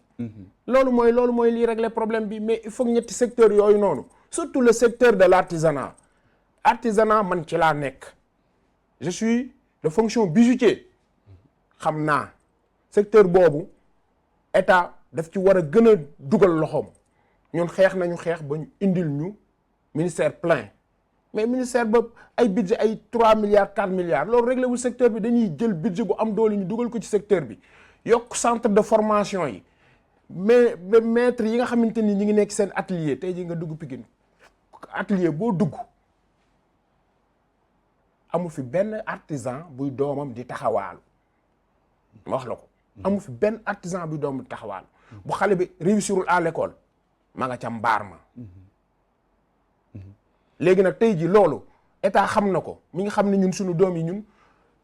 [SPEAKER 2] loolu mooy lii régler problème bi mais il faut ñetti secteurs yooyu noonu surtout le secteur de l'artisanat man ci laa nekk je suis de fonction bijoutier xam naa secteur boobu état daf ci war a gën a dugal loxoom ñun xeex nañu xeex ba ñu indil ñu ministère plein mais ministère ba ay budget ay 3 milliards 4 milliards loolu réglé wul secteur bi dañuy jël budget bu am doole ñu dugal ko ci secteur bi yokk centre de formation yi mais maître yi nga xamante ni ñi ngi nekk seen atelier tey jii nga dugg Pikine atelier boo dugg amu fi benn artisan buy doomam di taxawaalu ma wax la ko amu fi benn artisan buy doomam di taxawaalu bu xale bi réussirul à l'école ma nga ca mbaar ma léegi nag tey ji loolu état xam na ko mi ngi xam ne ñun suñu doom yi ñun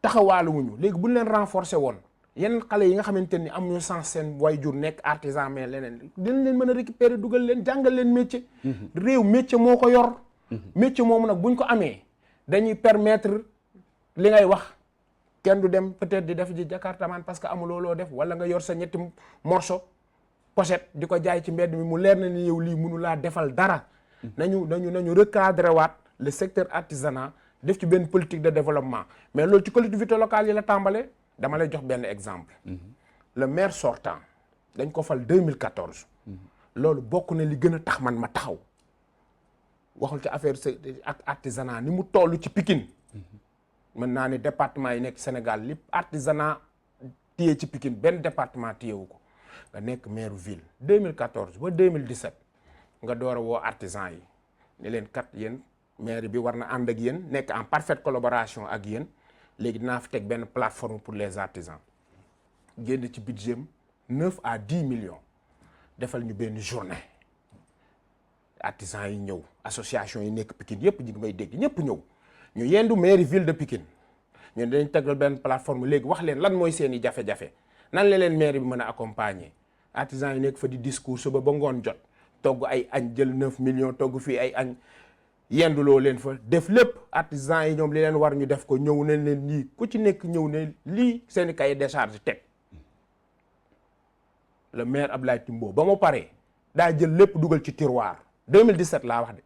[SPEAKER 2] taxawaaluwuñu léegi buñ leen renforcer woon yeneen xale yi nga xamante ni am ñu sens seen waajur nekk artisan mais leneen dinañ leen mën a récupérer dugal leen jàngal leen métier. réew métier moo ko yor. métier moomu nag buñ ko amee dañuy permettre li ngay wax kenn du dem peut-être di def ji jakartaman parce que amuloo loo def wala nga yor sa ñetti morceau pochette di ko jaay ci mbedd mi mu leer na ni yow lii mënu laa defal dara. nañu recadrer waat le secteur artisanat def ci benn politique de développement mais loolu ci collectivité locale yi la tàmbale dama lay jox benn exemple. le maire sortant dañ ko fal 2014. loolu bokk na li gën a tax man ma taxaw waxul ci affaire ak artisanat ni mu toll ci Pikine. mën naa ne département yi nekk Sénégal lépp artisanat téye ci Pikine benn département téyewu ko nga nekk maire ville 2014 ba 2017 nga door a woo artisan yi ne leen kat yéen maire bi war na ànd ak yéen nekk en parfaite collaboration ak yéen léegi dinaa fi teg benn plateforme pour les artisans génn ci budget 9 à 10 millions defal ñu benn journée artisans yi ñëw association yi nekk Pikine yëpp ñu ngi may dégg ñëpp ñëw ñu yendu mairie ville de Pikine ñun dañ tegal benn plateforme léegi wax leen lan mooy seen i jafe-jafe nan la leen mairie bi mën a accompagner artisans yi nekk fa di discours suba ba ngoon jot togg ay añ jël 9 millions togg fii ay añ yenduloo leen fa def lépp artisans yi ñoom li leen war ñu def ko ñëw nañ leen lii ku ci nekk ñëw ne lii seen i cahier de charge teg le maire Abdoulaye Timbo ba mu paree daa jël lépp dugal ci tiroir 2017 laa wax de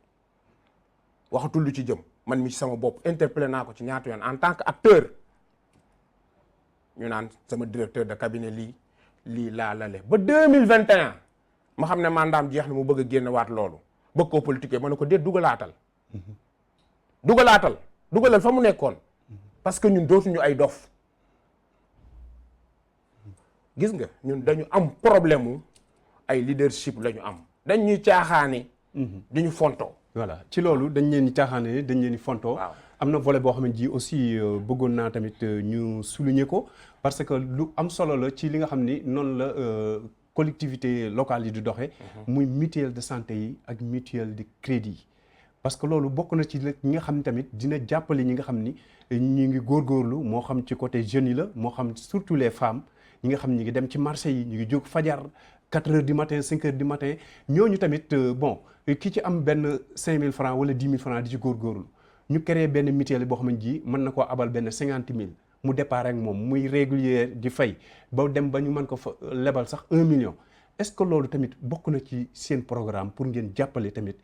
[SPEAKER 2] waxatul lu ci jëm man mi ci sama bopp interpellé naa ko ci ñaata yoon en tant que acteur ñu naan sama directeur de cabinet lii laalale ba 2021 ma xam ne mandaam jeex na mu bëgg a génn waat loolu bëgg koo politique ma ne ko déet dugalaatal dugalal fa mu nekkoon parce que ñun dootuñu ay dof gis nga ñun dañu am problème mu ay leadership la ñu am dañ ñuy caaxaane di ñu fontoo
[SPEAKER 1] voilà ci loolu dañ leen di caaxaane dañ leen di fontoo am na volet boo xam ne ji aussi bëggoon naa tamit ñu souligner ko parce que lu am solo la ci li nga xam ni noonu la collectivité locale yi di doxee muy mutuelle de santé yi ak mutuelle de crédit yi parce que loolu bokk na ci ñi nga xam ne tamit dina jàppale ñi nga xam ni ñu ngi góorgóorlu moo xam ci côté jeunes yi la moo xam surtout les femmes ñi nga xam ñi ngi dem ci marché yi ñu ngi jóg fajar 4 heures du matin 5 heures du matin ñooñu tamit bon ki ci am benn 5000 francs wala 10 000 francs di ci góorgóorlu ñu créé benn mutuelle boo xam ne ji mën na koo abal benn 50 000 mu départ ak moom muy régulier di fay ba dem ba ñu mën ko fa lebal sax 1 million est-ce que loolu tamit bokk na ci seen programme pour ngeen jàppale tamit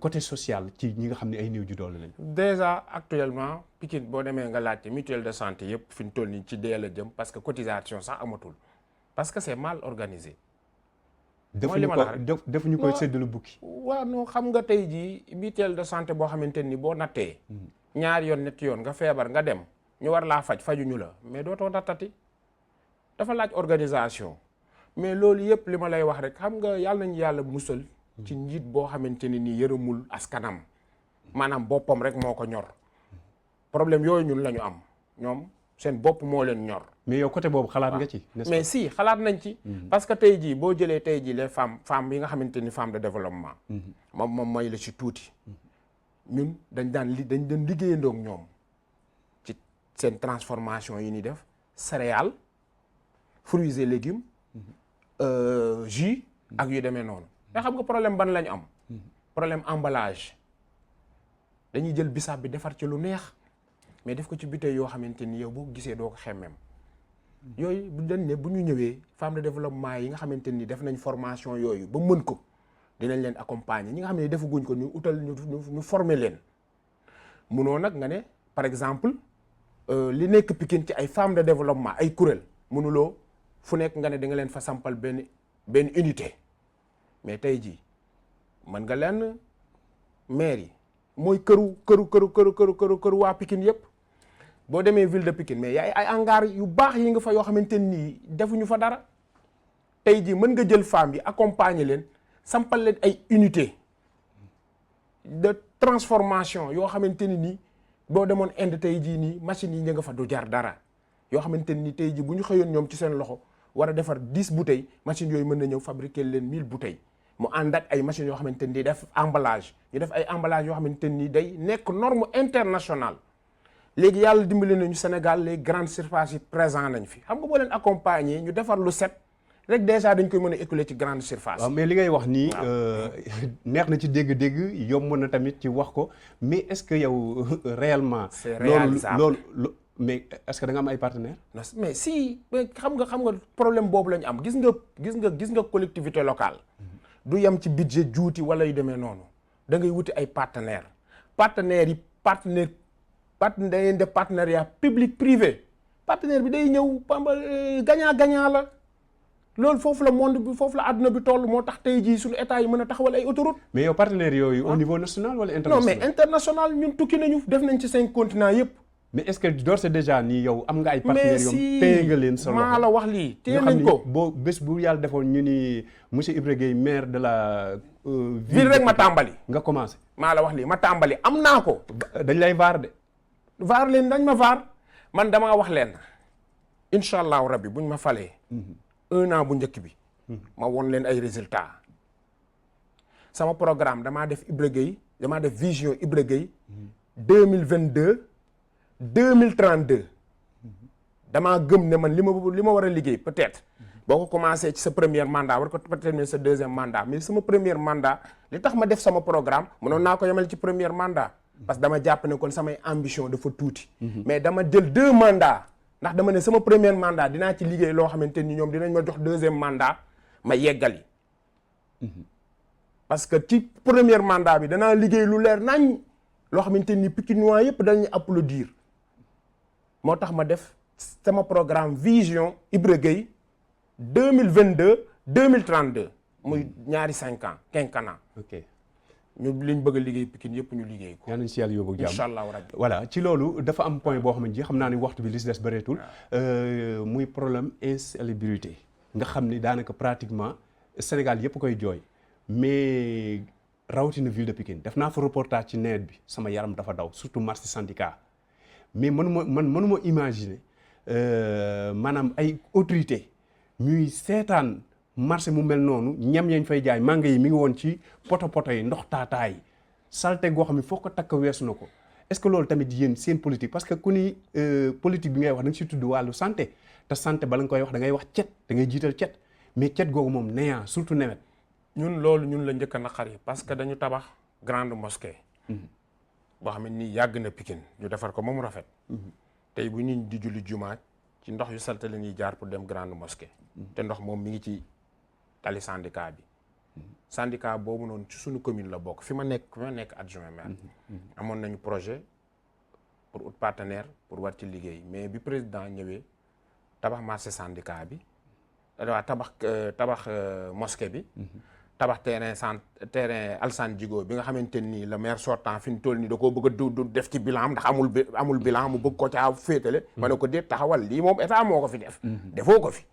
[SPEAKER 1] côté social ci ñi nga xam ne ay néew ju doole lañ.
[SPEAKER 2] déjà actuellement Pikine boo demee nga laajte mutuelle de santé yëpp fi ñu toll nii ci dee la jëm parce que cotisation sax amatul parce que c'est mal organisé.
[SPEAKER 1] defuñu koy séddalu bukki.
[SPEAKER 2] waaw non xam nga tey jii mutuelle de santé boo xamante ni boo nattee. ñaari yoon ñetti yoon nga feebar nga dem ñu war laa fajuñu la mais dootoo nattati dafa laaj organisation mais loolu yëpp li ma lay wax rek xam nga yàlla nañu yàlla musal. ci njiit boo xamante ne nii yërëmul askanam maanaam boppam rek moo ko ñor problème yooyu ñun la ñu am ñoom seen bopp moo leen ñor.
[SPEAKER 1] mais yow côté boobu xalaat nga ci. n'est-ce
[SPEAKER 2] mais
[SPEAKER 1] pas?
[SPEAKER 2] si xalaat nañ ci. parce que tey jii boo jëlee tey jii les femmes yi nga xamante ni femmes de développement. moom mooy la ci tuuti. ñun dañ daan liggéeyandoo ak ñoom ci seen transformation yi ñuy def céréales fruits et légumes jus ak yu demee noonu. mais xam nga problème ban lañu am. problème emballage dañuy jël bisaab bi defar ci lu neex mais def ko ci bouteille yoo xamante ni yow boo ko gisee doo ko xemmem. yooyu bu dañ ne bu ñu ñëwee femmes de développement yi nga xamante ni def nañ formation yooyu ba mën ko dinañ leen accompagner ñi nga xam ne defaguñ ko ñu utal ñu former leen. munoo nag nga ne par exemple li nekk Pikine ci ay femmes de développement ay kuréel mënuloo fu nekk nga ne da nga leen fa sampal benn unité mais tey jii mën nga leen maire yi mooy këru waa Pikine yëpp. boo demee ville de Pikine mais yaay ay hangar yu baax yi nga fa yoo xamante nii defuñu fa dara tey jii mën nga jël femmes yi accompagner leen sampal leen ay unité de transformation yoo xamante ni nii boo demoon Inde tey jii nii machines yi ñu nga fa du jar dara yoo xamante ni tey jii bu ñu xëyoon ñoom ci seen loxo war a defar 10 bouteilles machines yooyu mën na ñëw fabriquer leen 1000 bouteilles mu ànd ak ay machines yoo xamante ni def emballage ñu def ay emballage yoo xamante ni day nekk norme internationale. léegi yàlla dimbali nañu Sénégal les grandes surfaces yi présent nañ fi xam nga boo leen accompagner ñu defar lu set rek déjà dañ koy mën a écouler ci grande surface.
[SPEAKER 1] waaw mais li ngay wax nii neex na ci dégg-dégg yomb na tamit ci wax ko mais est-ce que yow réellement.
[SPEAKER 2] c'est réalisable
[SPEAKER 1] loolu mais est-ce que da nga am ay partenaires.
[SPEAKER 2] non mais si xam nga problème boobu la ñu am gis nga collectivité locale. du yem ci budget juuti wala yu demee noonu da ngay wuti ay partenaires dañuy def partenariat public privé partenaire bi day ñëw gagnant la loolu foofu la monde bi foofu la àdduna bi toll moo tax tey jii suñu état yi mën a taxawal ay autoroute.
[SPEAKER 1] mais yow partenaires yooyu au niveau national wala international.
[SPEAKER 2] non mais international ñun tukki nañu def nañ ci 5 continents yëpp.
[SPEAKER 1] mais est-ce que d'ores et déjà nii yow am nga ay partenaires yow téye nga leen sa loxo
[SPEAKER 2] maa la wax lii téye nañ ko
[SPEAKER 1] boo bés bu yàlla defoon ñu ni monsieur Ibra Gueye maire de la
[SPEAKER 2] ville rek ma tàmbali
[SPEAKER 1] nga commencé
[SPEAKER 2] maa la wax lii ma tàmbali am naa ko
[SPEAKER 1] dañ lay vaar de
[SPEAKER 2] vaar leen dañ ma vaar man damaa wax leen incha allahu rabbi buñ ma falee 1 an bu njëkk bi ma won leen ay résultats sama programme damaa def Ibra Gueye damaa def vision Ibra Gueye 2022 2032 damaa gëm ne man li ma war a liggéey peut-être boo ko commencé ci sa premier mandat war ko terminer sa deuxième mandat mais sama premier mandat li tax ma def sama programme mënoon naa ko yemal ci premier mandat parce que dama jàpp ne kon samay ambition dafa tuuti mais dama jël 2 mandats ndax dama ne sama premier mandat dinaa ci liggéey loo xamante ni ñoom dinañ ma jox deuxième mandat ma yeggali parce que ci premier mandat bi danaa liggéey lu leer nañ loo xamante ni Pikinois yëpp dañuy applaudir moo tax ma def sama programme vision Ibra Gueye 2022 2032 muy ñaari 5 ans quinquennat.
[SPEAKER 1] ok
[SPEAKER 2] ñu liñ bëgg a liggéey Pikine yëpp ñu liggéey ko.
[SPEAKER 1] yaa nañ si yàlla yóbbu jàmm
[SPEAKER 2] incha allahu rabbi.
[SPEAKER 1] voilà ci loolu dafa am point boo xam ne xam naa ni waxtu bi li si des bëreetul. muy problème insalubrité nga xam ni daanaka pratiquement Sénégal yëpp koy jooy mais rawatina ville de Pikine def naa fa reportage ci nawet bi sama yaram dafa daw surtout marché syndicat mais mënuma imaginer maanaam ay autorité ñuy seetaan marché mu mel noonu ñam yañ fay jaay manga yi mi ngi woon ci poto yi ndox taataay salte goo xam ne foo ko takk weesu na ko est-ce que loolu tamit yéen seen politique parce que ku ni politique bi ngay wax da nga si tudd wàllu santé te santé bala nga koy wax da ngay wax cet da ngay jiital cet mais cet googu moom néant surtout nawet.
[SPEAKER 2] ñun loolu ñun la njëkk a naqari parce que dañu tabax grande mosquée. boo xam ne nii yàgg na Pikine ñu defar ko ba mu rafet. tey bu ñu di julli jumaa ci ndox yu salte la ñuy jaar pour dem grande mosquée. te ndox moom mi ngi ci tali syndicat bi. syndicat boobu noonu ci suñu commune la bokk fi ma nekk adjoint maire. amoon nañu projet pour ut partenaire pour war ci liggéey mais bi président ñëwee tabax marché syndicat bi waaw tabax mosquée bi. tabax terrain Alsane Djigo bi nga xamante ni le maire sortant fi mu toll nii da koo bëgg a du def ci bilan ndax amul bilan mu bëgg ko caa féetale. ma ne ko déet taxawal lii moom état moo ko fi def. defoo ko fi.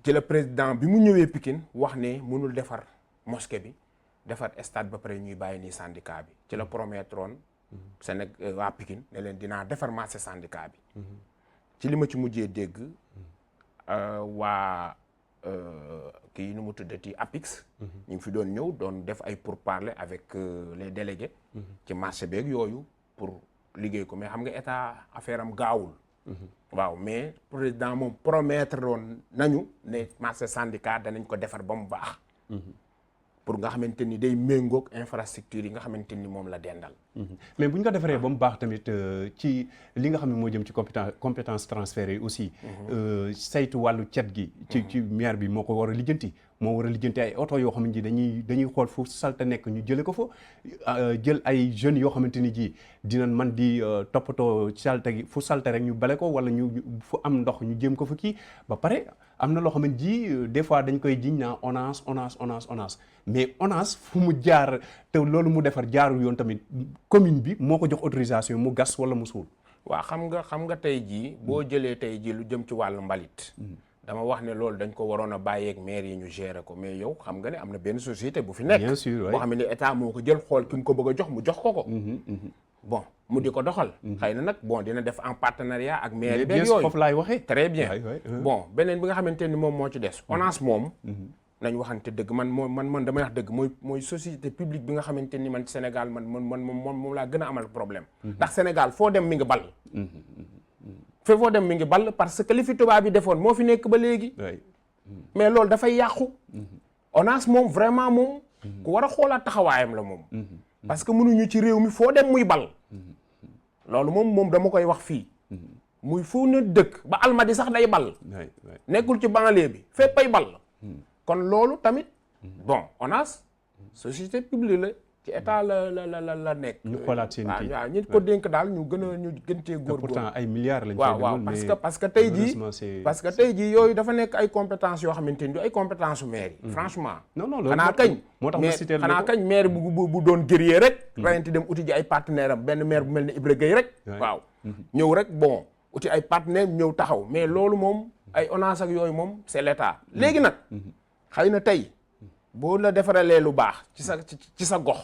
[SPEAKER 2] ci la président bi mu ñëwee Pikine wax ne mënul defar mosquée bi defar stade ba pare ñuy bàyyi nii syndicat bi ci la promettroon waa Pikine ne leen dinaa defar marché syndicat bi. ci li ma ci mujjee dégg waa kii nu mu tuddati APIX ñu ngi fi doon ñëw doon def ay pourparlers avec les délégués ci marché beeg yooyu pour liggéey ko mais xam nga état affaire am gaawul waaw mais président moom promettre woon nañu ne marché syndicat danañ ko defar ba mu baax pour nga xamante ni day méngoog infrastructure yi nga xamante ni moom la dendal
[SPEAKER 1] mais bu ñu ko defaree ba mu baax tamit ci li nga xam ne moo jëm ci compétence transférées yi aussi saytu wàllu cet gi ci maire bi moo ko war a lijjanti moo war a lijjanti ay oto yoo xamante ni dañuy xool fu salte nekk ñu jële ko fa jël ay jeunes yoo xamante ni ji dinañ man di toppatoo salte gi fu salte rek ñu bale ko wala ñu fu am ndox ñu jéem ko fa kii ba pare am na loo xamante ji des fois dañ koy jiñ naa ONAS mais ONAS fu mu jaar te loolu mu defar jaarul yoon tamit commune bi moo ko jox autorisation mu gas wala mu suul.
[SPEAKER 2] waaw xam nga tey jii boo jëlee tey jii lu jëm ci wàllu mbalit dama wax ne loolu dañ ko waroon a bàyyeeg maire yi ñu gérer ko mais yow xam nga ne am na benn société bu fi nekk
[SPEAKER 1] bien sûr
[SPEAKER 2] boo xam ne état moo ko jël xool ki nga ko bëgg a jox mu jox ko bon mu di ko doxal xëy na nag bon dina def en partenariat ak maire yi beeg yooyu
[SPEAKER 1] foofu laay waxee
[SPEAKER 2] très bien bon beneen bi nga xamante ni moom moo ci des ONAS moom nañ waxante dëgg man damay wax dëgg mooy société publique bi nga xamante ni man Sénégal moom laa gën a amal problème ndax Sénégal foo dem mi ngi ball foo dem mi ngi ball parce que li fi tubaab bi defoon moo fi nekk ba léegi mais loolu dafay yàqu ONAS moom vraiment moom ku war a xoolaat taxawaayam la moom parce que mënuñu ci réew mi foo dem muy ball loolu moom dama koy wax fii muy fu na dëkk ba Almadi sax day ball nekkul ci banlieue bi fépp ay ball kon loolu tamit bon ONAS société publique la ci état la nekk.
[SPEAKER 1] ñu xoolaat seen kii
[SPEAKER 2] waaw ñi ko dénk daal ñu gën cee góorgóorlu.
[SPEAKER 1] pourtant ay milliards lañ.
[SPEAKER 2] waaw parce que tey jii yooyu dafa nekk ay compétences yoo xamante ni du ay compétences su maire yi. franchement.
[SPEAKER 1] non loolu
[SPEAKER 2] xanaa kañ.
[SPEAKER 1] moo tax ma cité
[SPEAKER 2] xanaa kañ maire bu doon guerrier rek. rayante dem uti ji ay partenaire am benn maire bu mel ni Ibra Gueye rek. waaw ñëw rek bon uti ay partenaire ñëw taxaw mais loolu moom ay ONAS ak yooyu moom c'est l'état léegi nag. xëy na tey boo la defaralee lu baax ci sa gox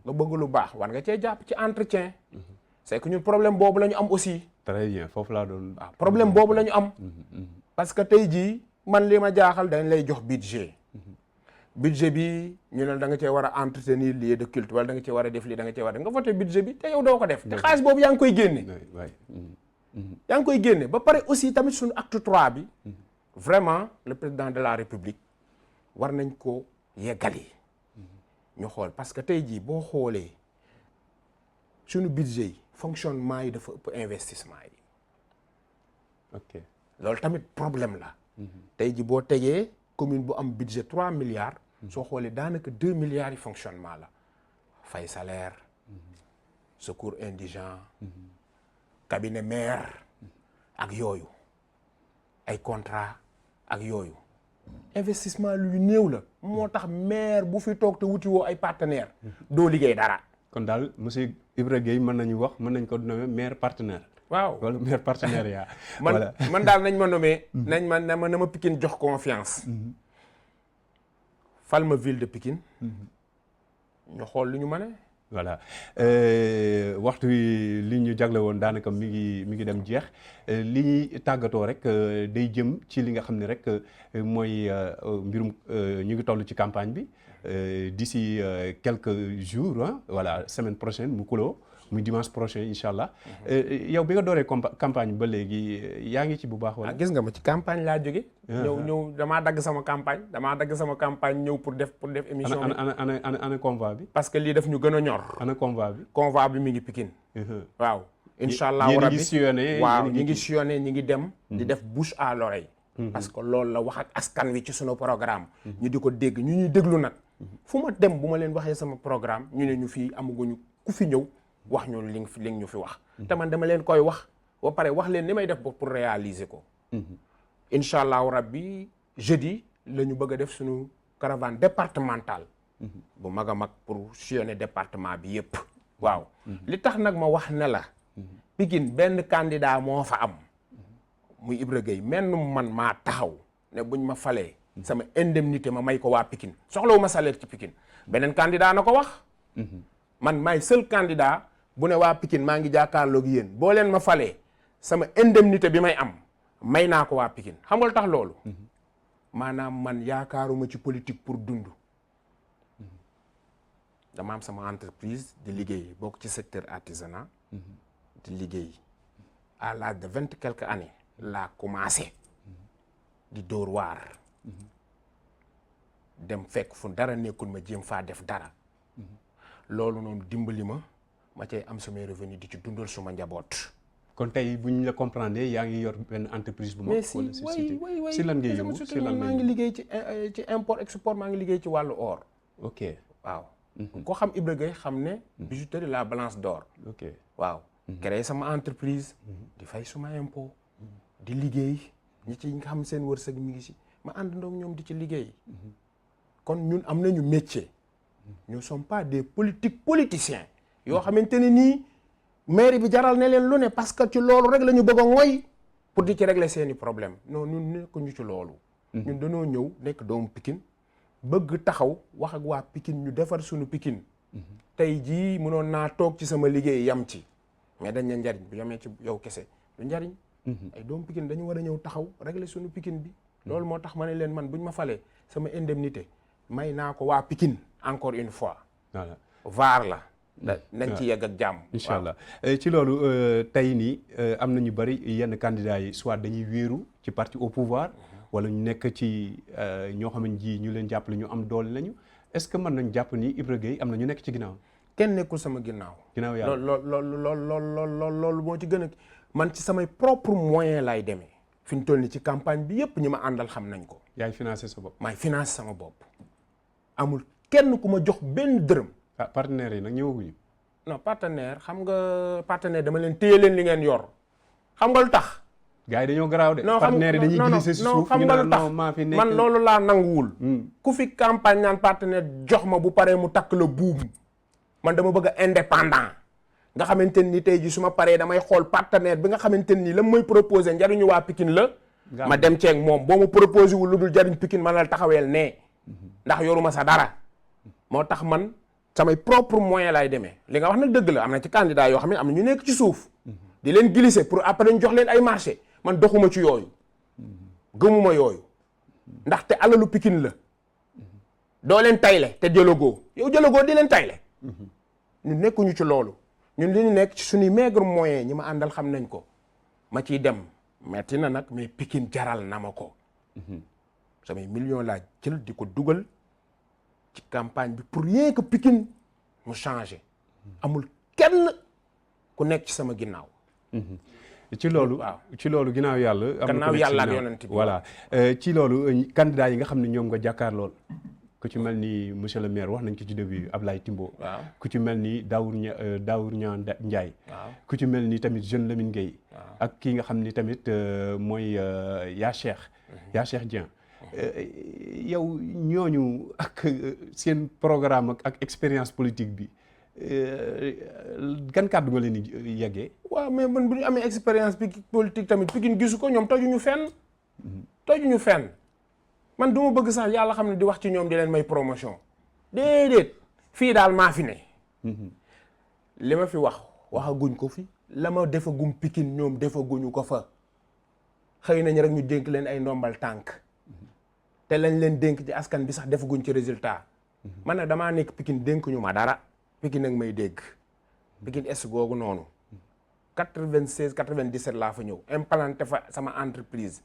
[SPEAKER 2] nga bëgg lu baax war nga cee jàpp ci entretien c'est que ñun problème boobu la ñu am aussi.
[SPEAKER 1] très bien foofu laa doon.
[SPEAKER 2] waaw problème boobu la ñu am. parce que tey jii man li ma jaaxal dañ lay jox budget bi ñu ne da nga cee war a entretenir lieu de culte wala da nga cee war a def lii da nga cee war a nga voté budget bi te yow doo ko def. te xaalis boobu yaa ngi koy génne. yaa ngi koy génne ba pare aussi tamit suñu acte 3 bi. vraiment le président de la république war nañ ko yeggali ñu xool parce que tey jii boo xoolee suñu budget yi fonctionnement yi dafa ëpp investissement yi.
[SPEAKER 1] ok
[SPEAKER 2] loolu tamit problème la. tey jii boo tegee commune bu am budget 3 milliards. soo xoolee daanaka 2 milliards yi fonctionnement la. fay salaire. secours indigent. cabinet maire. ak yooyu. ay contrat ak yooyu. investissement lu néew la moo tax maire bu fi toog te wuti woo ay partenaire doo liggéey dara.
[SPEAKER 1] kon daal monsieur Ibra Gueye mën nañu wax mën nañ ko nommer maire partenaire.
[SPEAKER 2] waaw
[SPEAKER 1] wala maire partenariat.
[SPEAKER 2] man daal nañ ma nommer. na ma Pikine jox confiance. fal ma ville de Pikine. ñu xool lu ñu mën a.
[SPEAKER 1] voilà waxtu wi li ñu jagle woon daanaka mi ngi dem jeex li ñuy tàggatoo rek day jëm ci li nga xam ne rek mooy mbirum ñu ngi toll ci campagne bi d'ici quelques jours voilà semaine prochaine mu kuloo muy dimanche prochain incha allah yow bi nga dooree campagne ba léegi yaa ngi ci bu baax wala.
[SPEAKER 2] gis nga ma ci campagne laa jóge ñëw damaa dagg sama campagne ñëw pour def émission bi.
[SPEAKER 1] ana convoi bi.
[SPEAKER 2] parce que lii daf ñu gën a ñor.
[SPEAKER 1] ana convoi bi.
[SPEAKER 2] convoi bi mi ngi Pikine. waaw incha allah rabbi waaw ñi ngi sillonné ñi ngi dem. di def bouche à l'oreille. parce que loolu la wax ak askan wi ci sunu programme. ñu di ko dégg ñu ñuy déglu nag. fu ma dem bu ma leen waxee sama programme ñu ne ñu fii amaguñu ku fi ñëw. wax ñu li ñu fi wax. te man dama leen koy wax ba pare wax leen ni may def pour réaliser ko. incha allahu rabbi jeudi la ñu bëgg a def suñu caravane départementale. bu mag a mag pour sillonner département bi yépp waaw li tax nag ma wax ne la. Pikine benn candidat moo fa am. muy Ibra Gueye man maa taxaw ne buñ ma falee. sama indemnité ma may ko waa Pikine soxlawu ma salaire ci Pikine beneen candidat na ko wax. man maay seul candidat bu ne waa Pikine maa ngi jàkkaarloog yéen boo leen ma falee sama indemnité bi may am may naa ko waa Pikine xam nga lu tax loolu maanaam man yaakaaruma ci politique pour dund dama am sama entreprise di liggéey bokk ci secteur artisanat di liggéey à l'âge de 20 quelques années laa commencé di dóor waar dem fekk fu dara nekkul ma jéem faa def dara loolu noonu dimbali ma cay am samay revenu di ci dundal suma njaboot.
[SPEAKER 1] kon tey bu ñu la comprendre yaa ngi yor benn entreprise bu mag. wala si lan ngay yëngu si lan
[SPEAKER 2] maa ngi liggéey ci import export maa ngi liggéey ci wàllu or.
[SPEAKER 1] ok
[SPEAKER 2] waaw. ko xam Ibra Gueye xam ne. bijouterie la balance d'or.
[SPEAKER 1] ok
[SPEAKER 2] waaw. créé sama entreprise. di fay suma impôt. di liggéey ñi ci nga xam seen wërsëg mi ngi si ma àndandoo ak ñoom di ci liggéey. kon ñun am nañu métier. nous ne sommes pas des politiciens. yoo xamante ne nii mairie bi jaral ne leen lu ne parce que ci loolu rek la ñu bëgg a ngoy pour di ci régler seeni problème non ñun nekkuñu ci loolu. ñun dañoo ñëw nekk doomu Pikine bëgg taxaw wax ak waa Pikine ñu defar suñu Pikine. tey jii mënoon naa toog ci sama liggéey yam ci mais dañ ne njariñ bu yamee ci yow kese du njariñ. ay doomu Pikine dañu war a ñëw taxaw régler suñu Pikine bi. loolu moo tax ma ne leen man buñ ma falee sama indemnité may naa ko waa Pikine encore une fois.
[SPEAKER 1] voilà
[SPEAKER 2] vaar la. nañ ci yegg ak jàmm.
[SPEAKER 1] incha allah ci loolu tey nii am na ñu bëri yenn candidats yi soit dañuy wéeru ci parti au pouvoir wala ñu nekk ci ñoo xam ne ji ñu leen jàppale ñu am doole lañu est-ce que mën nañ jàpp ni Ibra Gueye am na ñu nekk ci ginnaaw.
[SPEAKER 2] kenn nekkul sama ginnaaw.
[SPEAKER 1] ginnaaw yàlla
[SPEAKER 2] loolu moo ci gën a man ci samay propre moyen laay demee. fi ñu toll nii ci campagne bi yëpp ñi ma àndal xam nañ ko.
[SPEAKER 1] yaay financé sa bopp.
[SPEAKER 2] maay financé sama bopp. amul kenn ku ma jox benn dërëm.
[SPEAKER 1] ah partenaires yi nag ñëwaguñu.
[SPEAKER 2] non partenaire xam nga partenaire dama leen téye leen li ngeen yor xam nga lu tax.
[SPEAKER 1] gars yi dañoo garaaw de. partenaires yi dañuy glisser si suuf ñu naan non maa fi nekk
[SPEAKER 2] man loolu laa nanguwul. ku fi campagne naan partenaire jox ma bu paree mu takk la buum. man dama bëgg a indépendant nga xamante ni tey ji su ma paree damay xool partenaire bi nga xamante ni la mooy proposé njariñu waa Pikine la. ma dem ceeg moom boo ma proposé wul lu dul jariñ Pikine man la taxaweel nee. ndax yoruma sa dara. moo tax man. samay propre moyen laay demee li nga wax nag dëgg la am na ci candidat yoo xam ne am na ñu nekk ci suuf di leen glisser pour après ñu jox leen ay marché man doxuma ci yooyu gëmuma yooyu ndaxte alalu Pikine la doo leen tayle te jëlagoo yow jëlagoo di leen tayle ñu nekkuñu ci loolu ñun li ñu nekk ci suñuy maigre moyen ñi ma àndal xam nañ ko ma ciy dem metti na nag mais Pikine jaral na ma ko samay millions laa jël di ko dugal ci campagne bi pour rien que Pikine mu changé amul kenn ku nekk ci sama ginnaaw.
[SPEAKER 1] ci loolu ci loolu ginnaaw yàlla. am na
[SPEAKER 2] gannaaw yàlla ak yonent bi
[SPEAKER 1] voilà ci loolu candidat yi nga xam ne ñoom nga jàkkaar lool ku ci mel ni monsieur le maire wax nañ ko ci début Ablaye Timbo.
[SPEAKER 2] waaw
[SPEAKER 1] ku ci mel ni Daour Niang Ndiaye.
[SPEAKER 2] waaw
[SPEAKER 1] ku ci mel ni tamit jeune Lamine Gueye. ak kii nga xam ni tamit mooy yaa Cheikh Dieng. yow ñooñu ak seen programme ak expérience politique bi gan kàddu nga leen di yeggee.
[SPEAKER 2] waaw mais man bu ñu amee expérience politique tamit Pikine gisu ko ñoom tojuñu fenn man du ma bëgg sax yàlla xam ne di wax ci ñoom di leen may promotion déedéet fii daal maa fi ne. li ma fi waxaguñ ko fi la ma defagum Pikine ñoom defaguñu ko fa xëy nañ rek ñu dénk leen ay ndombal tànk. te lañ leen dénk ci askan bi sax defaguñ ci résultat man nag damaa nekk Pikine dénkuñu ma dara Pikine nag may dégg Pikine est googu noonu 96 97 laa fa ñëw implanté fa sama entreprise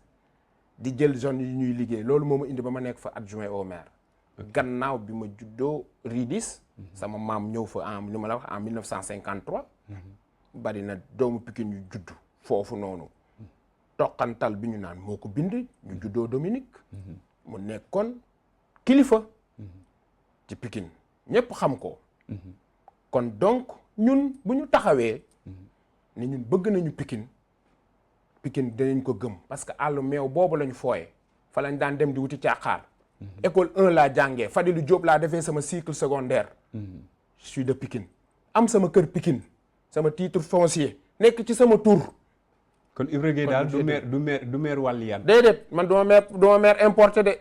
[SPEAKER 2] di jël zone yi ñuy liggéey loolu moo ma indi ba ma nekk fa adjoint au maire gannaaw bi ma juddoo Ridis sama maam ñëw fa en li ma la wax en 1953 bari na doomu Pikine yu judd foofu noonu toqantal bi ñu naan moo ko bind ñu juddoo Dominique mu nekkoon kilifa ci Pikine ñëpp xam ko kon donc ñun bu ñu taxawee ne ñun bëgg nañu Pikine dinañ ko gëm parce que àllu meew boobu lañu fooye fa lañ daan dem di wuti caaxaar école 1 laa jàngee Fadilou Diop laa defee sama cycle secondaire je suis de Pikine am sama kër Pikine sama titre foncier nekk ci sama tur.
[SPEAKER 1] kon Ibra Gueye daal du maire wàlliyaan.
[SPEAKER 2] déedéet man duma maire importé de.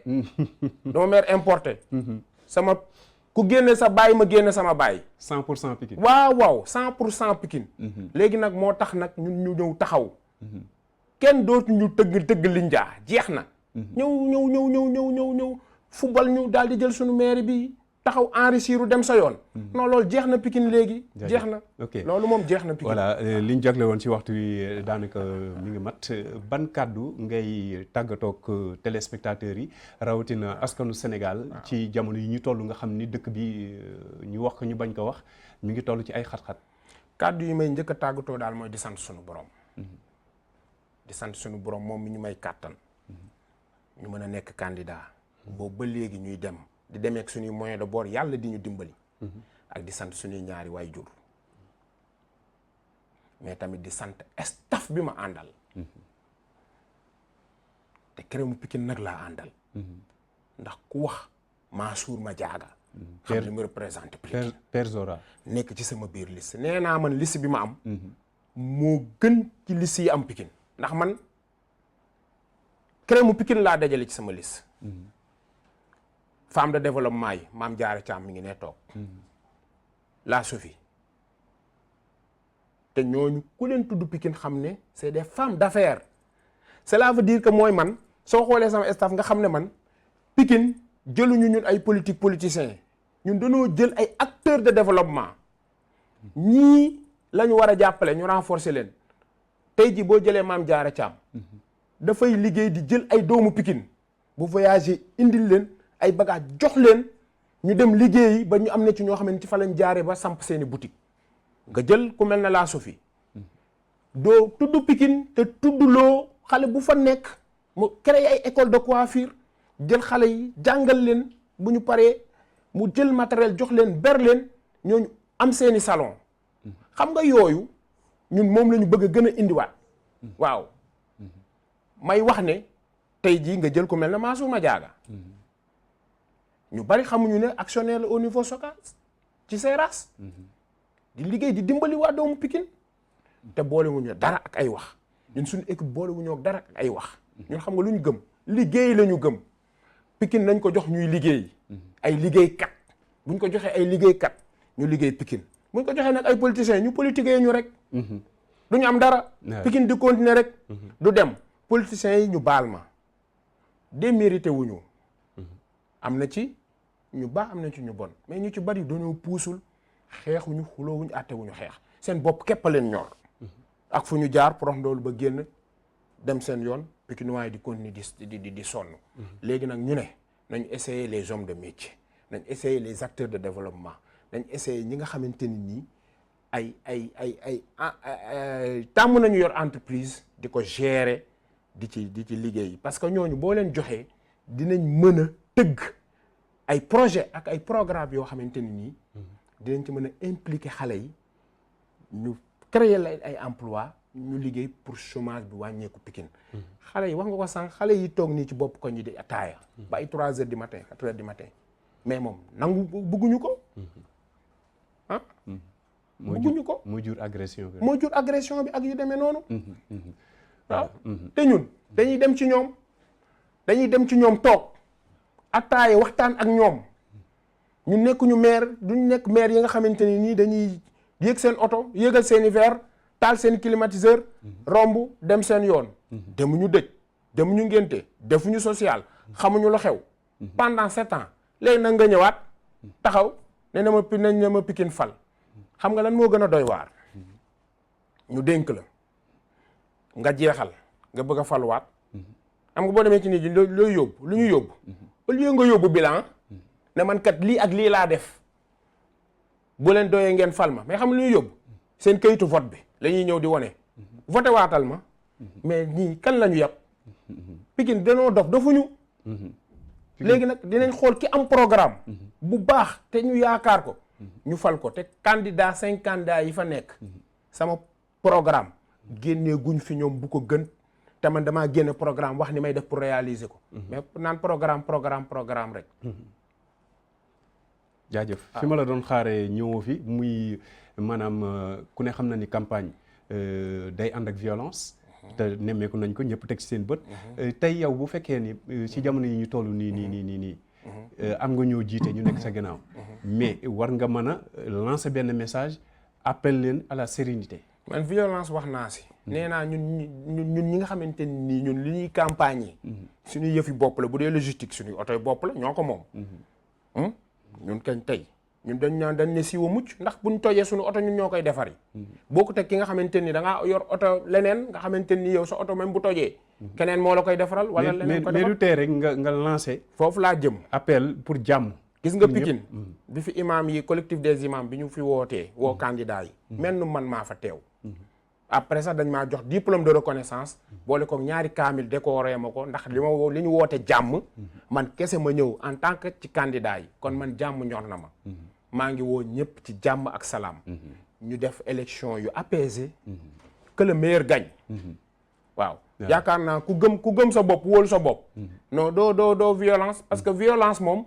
[SPEAKER 2] duma maire importé. sama ku génne sa baay ma génne sama baay.
[SPEAKER 1] 100% Pikine.
[SPEAKER 2] waaw 100% Pikine. léegi nag moo tax nag ñun ñu ñëw taxaw. kenn dootu ñu tëgg linjaa jeex na. ñëw football ñu daal di jël suñu maire bi taxaw enrichir dem sa yoon. non loolu jeex na Pikine léegi. jeex na loolu moom jeex na Pikine.
[SPEAKER 1] voilà li ñu jagle woon ci waxtu wi daanaka mi ngi mat ban kàddu ngay tàggatoog téléspectateurs yi rawatina askanu Sénégal ci jamono yi ñu toll nga xam ni dëkk bi ñu wax ko ñu bañ ko wax mi ngi toll ci ay xat-xat.
[SPEAKER 2] kàddu yi may njëkk a tàggatoo daal mooy di sant suñu borom. di sant suñu borom moom mi ñu may kàttan. ñu mën a nekk candidat. boobu ba léegi ñuy dem. di demee ak suñuy moyen de bord yàlla di ñu dimbali. ak di sant suñuy ñaari waajur. mais tamit di sant staff bi ma àndal. te Crème Pikine nag laa àndal. ndax ku wax Mansour Madiaga. xam li mu représenté Pikine.
[SPEAKER 1] Père Zora.
[SPEAKER 2] nekk ci sama biir liste nee naa man liste bi ma am. moo gën ci liste yi am Pikine. ndax man Crème Pikine laa dajale ci sama liste. femme de développement yi Mame Diarra Thiam mi ngi ne toog. la Sophie. te ñooñu ku leen tudd Pikine xam ne c'est des femmes d'affaires. cela veut dire que mooy man soo xoolee sama staff nga xam ne man Pikine jëluñu ñun ay politiciens ñun dañoo jël ay acteurs de développement. ñii la ñu war a jàppale ñu renforcer leen. tey ji boo jëlee Mame Diarra Thiam. dafay liggéey di jël ay doomu Pikine bu voyager indil leen ay bagages jox leen ñu dem liggéeyi ba ñu am na ci ñoo xam ne ci fa lañ jaaree ba samp seeni boutique nga jël ku mel na la Sophie doo tudd Pikine te tuddloo xale bu fa nekk mu créer ay école de coiffure jël xale yi jàngal leen bu ñu paree mu jël matériel jox leen ber leen ñooñu am seeni salon xam nga yooyu ñun moom la ñu bëgg a gën a indiwaat waaw may wax ne tey jii nga jël ko mel na Mansour Madiaga ñu bari xamuñu ne actionnaire la au niveau SOCAS ci Seras di liggéey di dimbali waa doomu Pikine te boolewuñu dara ak ay wax ñun suñu équipe boolewuñu ak dara ak ay wax ñun xam nga lu ñu gëm liggéey la ñu gëm Pikine nañ ko jox ñuy liggéey ay liggéeykat buñ ko joxee ay liggéeykat ñu liggéey Pikine buñ ko joxee nag ay politiciens ñu politiquer ñu rek du ñu am dara Pikine di continuer rek du dem politiciens yi ñu baal ma démérité wuñu am na ci ñu baax am na ci ñu bon mais ñu ci bari dañoo puusul xeexuñu xuloowuñu àttewuñu xeex seen bopp képp a leen ñor ak fu ñu jaar porox ndoolu ba génn dem seen yoon Pikinois yi di continuer di sonn léegi nag ñu ne nañu essayer les hommes de métier nañ essayer les acteurs de développement nañ essayer ñi nga xamante ni nii tàmm nañu yor entreprise di ko gérer di ci liggéey parce que ñooñu boo leen joxee dinañ mën a tëgg ay projet ak ay programme yoo xamante ni nii dinañ ci mën a impliquer xale yi ñu créer la ay emploi ñu liggéey pour chômage bi wàññeeku Pikine xale yi wax nga ko sànq xale yi toog nii ci bopp ko ñi di ataaya ba ay 3 heures du matin 4 heures du matin mais moom nangu bëgguñu ko ah bëgguñu ko
[SPEAKER 1] moo jur agression
[SPEAKER 2] bi ak yu demee noonu waaw te ñun dañuy dem ci ñoom toog attaaye waxtaan ak ñoom ñu nekkuñu maire duñ nekk maire yi nga xamante ni nii dañuy yéeg seen oto yéegal seeni verre taal seen climatiseur romb dem seen yoon demuñu dëj demuñu ngénte defuñu social xamuñu lu xew pendant 7 ans léegi nag nga ñëwaat taxaw ne na ma Pikine fal xam nga lan moo gën a doy waar ñu dénk la nga jeexal nga bëgg a faluwaat xam nga boo demee ci nit ñi looy yóbbu lu ñu yóbbu au lieu nga yóbbu bilan ne man kat lii ak lii laa def bu leen doyee ngeen fal ma mais xam nga lu ñu yóbbu seen kayitu vote bi la ñuy ñëw di wone voté waatal ma mais ñii kan la ñu yàpp Pikine danoo dofuñu léegi nag dinañ xool ki am programme bu baax te ñu yaakaar ko ñu fal ko te candidat 5 candidats yi fa nekk sama programme génnee guñ fi ñoom bu ko gën te man damaa génne programme wax ni may def pour réaliser ko mais naan programme rek
[SPEAKER 1] jaajëf fi ma la doon xaaree ñëwoo fi muy maanaam ku ne xam na ni campagne day ànd ak violence te nemmeeku nañ ko ñëpp teg ci seen bët tey yow bu fekkee ni ci jamono yi ñu toll nii am nga ñoo jiite ñu nekk sa gannaaw mais war nga mën a lancer benn message appel leen à la sérénité
[SPEAKER 2] man violence wax naa si nee naa ñun ñi nga xamante ni ñun li ñuy campagne yi suñu yëfi bopp la bu dee logistique suñuy oto yi bopp la ñoo ko moom ñun kañ tey ñun dañ ne siiwa mucc ndax buñ tojee suñu oto ñun ñoo koy defari boo ko teg ki nga xamante ni da ngaa yor oto leneen nga xamante ni yow sa oto même bu tojee keneen moo la koy defaral wala leneen ko defar
[SPEAKER 1] mais du tee rek nga lancé
[SPEAKER 2] foofu laa jëm
[SPEAKER 1] appel pour jàmm.
[SPEAKER 2] gis nga Pikine bi fi imam yi collectif des imams bi ñu fi wootee woo candidat yi mel nu man maa fa teew après sax dañ maa jox diplôme de reconnaissance boole ko ñaari kaamil décoré ma ko ndax li ñu woote jàmm man kese ma ñëw en tant que ci candidat yi kon man jàmm ñor na ma maa ngi woo ñëpp ci jàmm ak salaam ñu def élection yu apaisé que le meilleur gagne waaw yaakaar naa ku gëm sa bopp wóolu sa bopp non doo violence parce que violence moom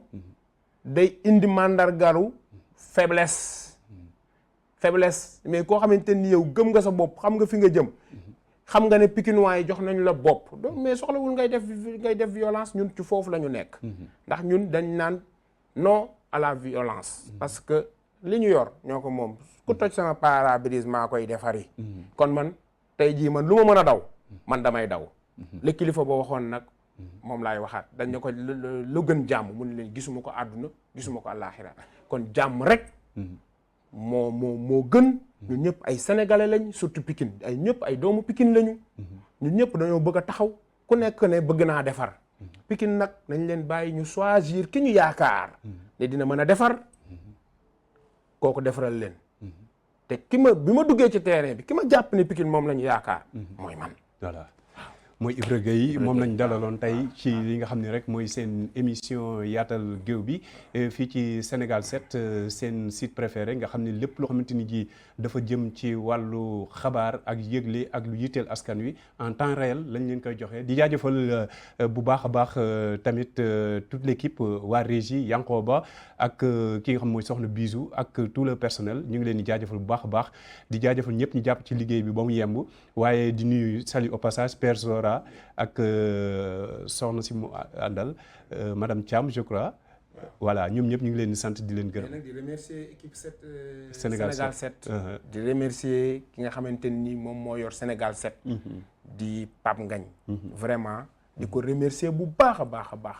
[SPEAKER 2] day indi mandargaru faiblesse mais koo xamante ni yow gëm nga sa bopp xam nga fi nga jëm xam nga ne Pikinois yi jox nañu la bopp donc mais soxlawul ngay def violence ñun ci foofu la ñu nekk ndax ñun dañ naan non à la violence parce que li ñu yor ñoo ko moom ku toj sama pare-brise maa koy defari kon man tey jii man lu ma mën a daw man damay daw le kilifa ba waxoon nag moom laay waxaat dañ ne ko lu gën jàmm mu ne leen gisuma ko àdduna gisuma ko àllaaxira kon jàmm rek moo gën ñun ñëpp ay sénégalais lañ surtout Pikine ñëpp ay doomu Pikine lañu ñun ñëpp dañoo bëgg a taxaw ku nekk ne bëgg naa defar Pikine nag nañ leen bàyyi ñu choisir ki ñu yaakaar ne dina mën a defar kooku defaral leen te bi ma duggee ci terrain bi ki ma jàpp ne Pikine moom la ñu yaakaar mooy man
[SPEAKER 1] voilà mooy Ibra Gueye moom lañ dalaloon tey ci li nga xam ne rek mooy seen émission yaatal géew bi fii ci Sénégal 7 seen site préféré nga xam ne lépp loo xamante ni ji dafa jëm ci wàllu xabaar ak yëgle ak lu yitteel askan wi en temps réel lañ leen koy joxe di jaajëfal bu baax a baax tamit toute l'équipe waa régie Yankoba ak ki nga xam mooy soxna Bisou ak tout le personnel ñu ngi leen di jaajëfal bu baax a baax di jaajëfal ñëpp ñu jàpp ci liggéey bi ba mu yemb waaye di nuyu salut au passage Père Zora ak soxna si mu àndal madame Thiam je crois voilà ñoom ñëpp ñu ngi leen di sant di leen gërëm.
[SPEAKER 2] nag di remercier équipe 7
[SPEAKER 1] Sénégal
[SPEAKER 2] 7 di remercier ki nga xamante ni moom moo yor Sénégal 7 di Pape Ngagne vraiment di ko remercier bu baax a baax a baax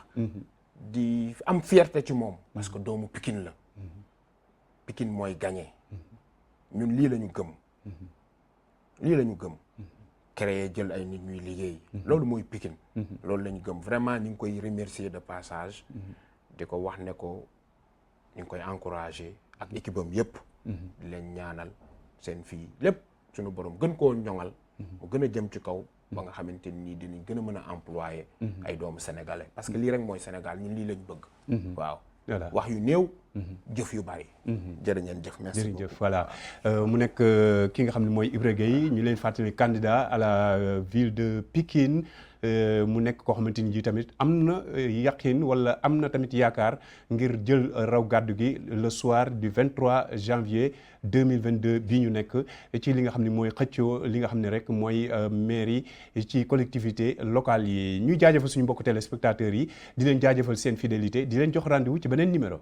[SPEAKER 2] di am fierté ci moom parce que doomu Pikine la Pikine mooy gagné ñun lii la ñu gëm créer jël ay nit ñuy liggéey loolu mooy Pikine loolu la ñu gëm vraiment ñu ngi koy remercier de passage di ko wax ne ko ñu ngi koy encourager ak équipe am yëpp di leen ñaanal seen fii lépp suñu borom gën koo ñoŋal mu gën a jëm ci kaw ba nga xamante ni dinañ gën a mën a employer ay doomu sénégalais parce que lii rek mooy Sénégal ñun lii lañ bëgg waaw wax yu néew jëf yu bari jërë ngeen jëf merci
[SPEAKER 1] jërëjëf voilà mu nekk ki nga xam ne mooy Ibra Gueye ñu leen fàttali candidat à la ville de Pikine mu nekk koo xamante ni ji tamit am na yaqin wala am na tamit yaakaar ngir jël raw gàddu gi le soir du 23 janvier 2022 bii ñu nekk ci li nga xam ne mooy xëccoo li nga xam ne rek mooy mairie ci collectivité locale yi ñuy jaajëfal suñu mbokku téléspectateurs yi di leen jaajëfal seen fidélité di leen jox rendez-vous ci beneen numéro